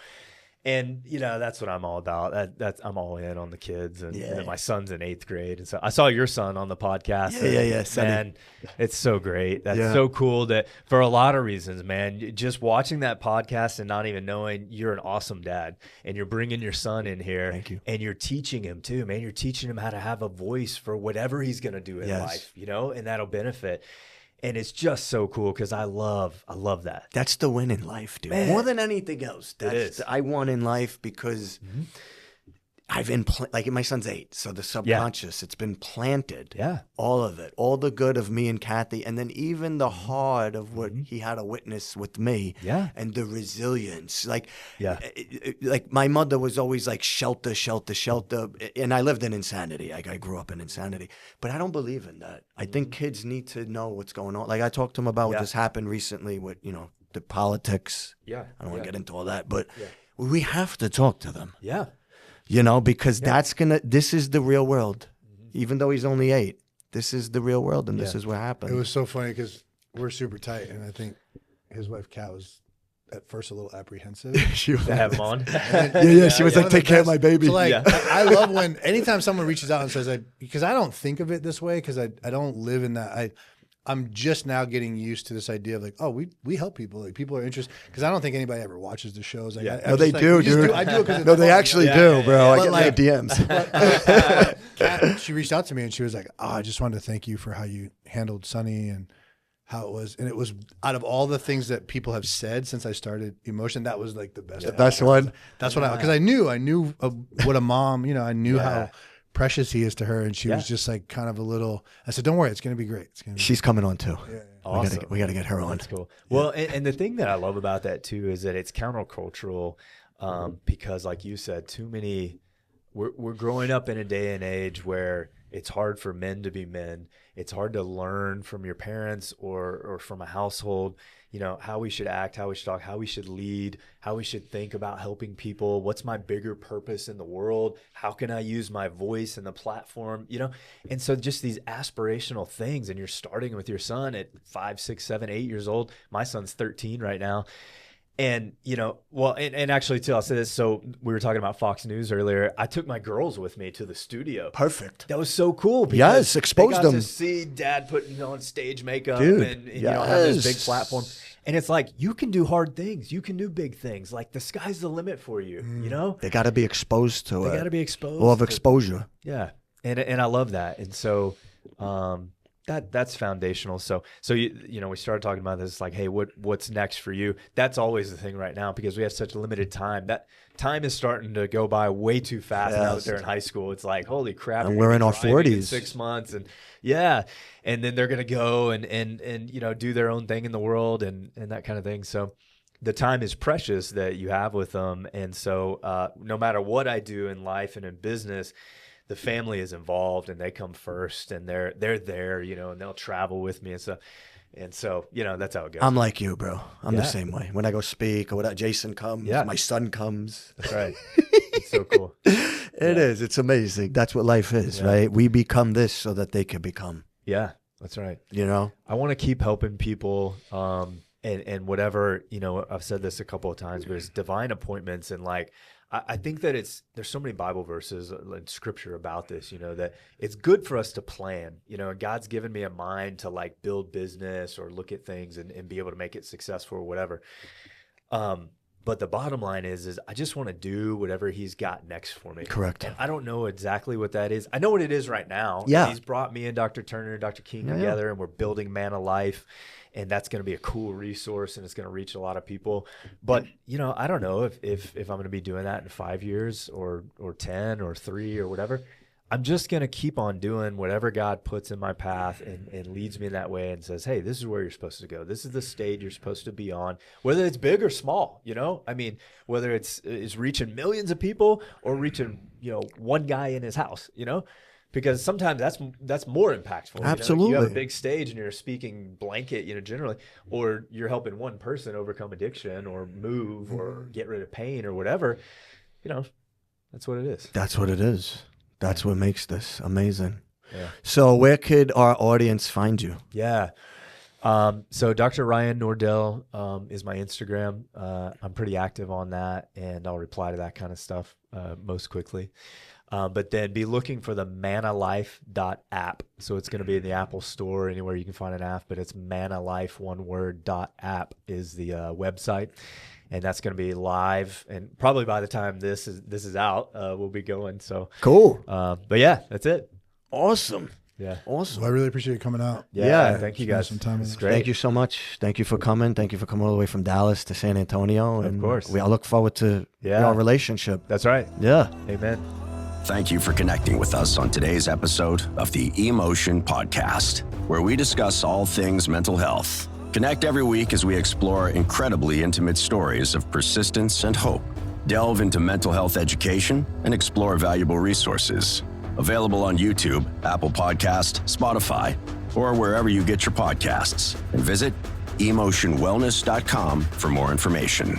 And that's what I'm all about. I'm all in on the kids, and then my son's in 8th grade, and so I saw your son on the podcast. Yeah. Man, it's so great. That's so cool. That for a lot of reasons, man. Just watching that podcast and not even knowing you're an awesome dad, and you're bringing your son in here. Thank you. And you're teaching him too, man. You're teaching him how to have a voice for whatever he's gonna do in life, and that'll benefit. And it's just so cool because I love that. That's the win in life, dude. Man. More than anything else. It is. I won in life because I've been my son's 8, so the subconscious, it's been planted. Yeah. All of it, all the good of me and Kathy, and then even the hard of what he had to witness with me. Yeah. And the resilience. Like my mother was always like shelter. And I lived in insanity. Like I grew up in insanity. But I don't believe in that. I think kids need to know what's going on. Like I talked to him about what just happened recently with, the politics. Yeah. I don't want to get into all that, but we have to talk to them. Yeah. Because this is the real world. Even though he's only 8, this is the real world, and this is what happened. It was so funny because we're super tight, and I think his wife Kat was at first a little apprehensive. To have him on. She was like, take care of my baby. So I love anytime someone reaches out and says, because I don't think of it this way, because I don't live in that. I'm just now getting used to this idea of like, oh, we help people. Like people are interested, because I don't think anybody ever watches the shows. Like, no, they do, dude. I do it because no, they actually do, bro. I get my DMs. Kat, she reached out to me and she was like, oh, I just wanted to thank you for how you handled Sonny and how it was. And it was out of all the things that people have said since I started Emotion, that was like the best. The best one. That's what because I knew what a mom. I knew how precious he is to her, and she was just like kind of a little. I said, "Don't worry, it's going to be great." She's coming on too. Yeah. Awesome. We got to get her on. That's cool. Well, and the thing that I love about that too is that it's countercultural, because, like you said, too many. We're growing up in a day and age where it's hard for men to be men. It's hard to learn from your parents or from a household, how we should act, how we should talk, how we should lead, how we should think about helping people. What's my bigger purpose in the world? How can I use my voice and the platform, And so just these aspirational things, and you're starting with your son at 5, 6, 7, 8 years old. My son's 13 right now. And, and actually too, I'll say this. So we were talking about Fox News earlier. I took my girls with me to the studio. Perfect. That was so cool. Yes, exposed them. To see Dad putting on stage makeup Dude, and have this big platform. And it's like, you can do hard things. You can do big things. Like the sky's the limit for you, They got to be exposed to it. They got to be exposed. Law of exposure. Yeah. And I love that. And so, that's foundational. So we started talking about this, like, hey, what's next for you? That's always the thing right now, because we have such a limited time. That time is starting to go by way too fast now that they're in high school. It's like, holy crap. And we're in our 40s. In 6 months. And and then they're going to go and do their own thing in the world and that kind of thing. So the time is precious that you have with them. And so no matter what I do in life and in business, the family is involved and they come first, and they're there, and they'll travel with me and stuff. And so, that's how it goes. I'm like you, bro. I'm the same way. When I go speak or whatever, Jason comes, my son comes. That's right. It's so cool. It is. It's amazing. That's what life is, right? We become this so that they can become. Yeah, that's right. I want to keep helping people, and whatever, I've said this a couple of times, but it's divine appointments. And like, I think that there's so many Bible verses in scripture about this, that it's good for us to plan, God's given me a mind to like build business or look at things and be able to make it successful or whatever. But the bottom line is I just want to do whatever he's got next for me. Correct. And I don't know exactly what that is. I know what it is right now. Yeah. He's brought me and Dr. Turner and Dr. King together, and we're building Man of Life. And that's going to be a cool resource, and it's going to reach a lot of people. But, I don't know if I'm going to be doing that in 5 years or 10 or 3 or whatever. I'm just going to keep on doing whatever God puts in my path and leads me in that way and says, hey, this is where you're supposed to go. This is the stage you're supposed to be on, whether it's big or small, I mean, whether it's reaching millions of people or reaching, one guy in his house, because sometimes that's more impactful. Absolutely. You have a big stage and you're speaking blanket, generally, or you're helping one person overcome addiction or move or get rid of pain or whatever. That's what it is. That's what it is. That's what makes this amazing. Yeah. So where could our audience find you? Yeah. So Dr. Ryan Nordell is my Instagram. I'm pretty active on that, and I'll reply to that kind of stuff most quickly. But then be looking for the manalife.app. So it's going to be in the Apple Store, anywhere you can find an app, but it's manalife, one word, .app is the website. And that's going to be live. And probably by the time this is out, we'll be going. So cool. But yeah, that's it. Awesome. Yeah. Awesome. Well, I really appreciate you coming out. Yeah. Thank you guys. Some time. It's great. Thank you so much. Thank you for coming. Thank you for coming all the way from Dallas to San Antonio. Of course. I look forward to our relationship. That's right. Yeah. Amen. Thank you for connecting with us on today's episode of the Emotion Podcast, where we discuss all things mental health. Connect every week as we explore incredibly intimate stories of persistence and hope, delve into mental health education, and explore valuable resources. Available on YouTube, Apple Podcast, Spotify, or wherever you get your podcasts. And visit emotionwellness.com for more information.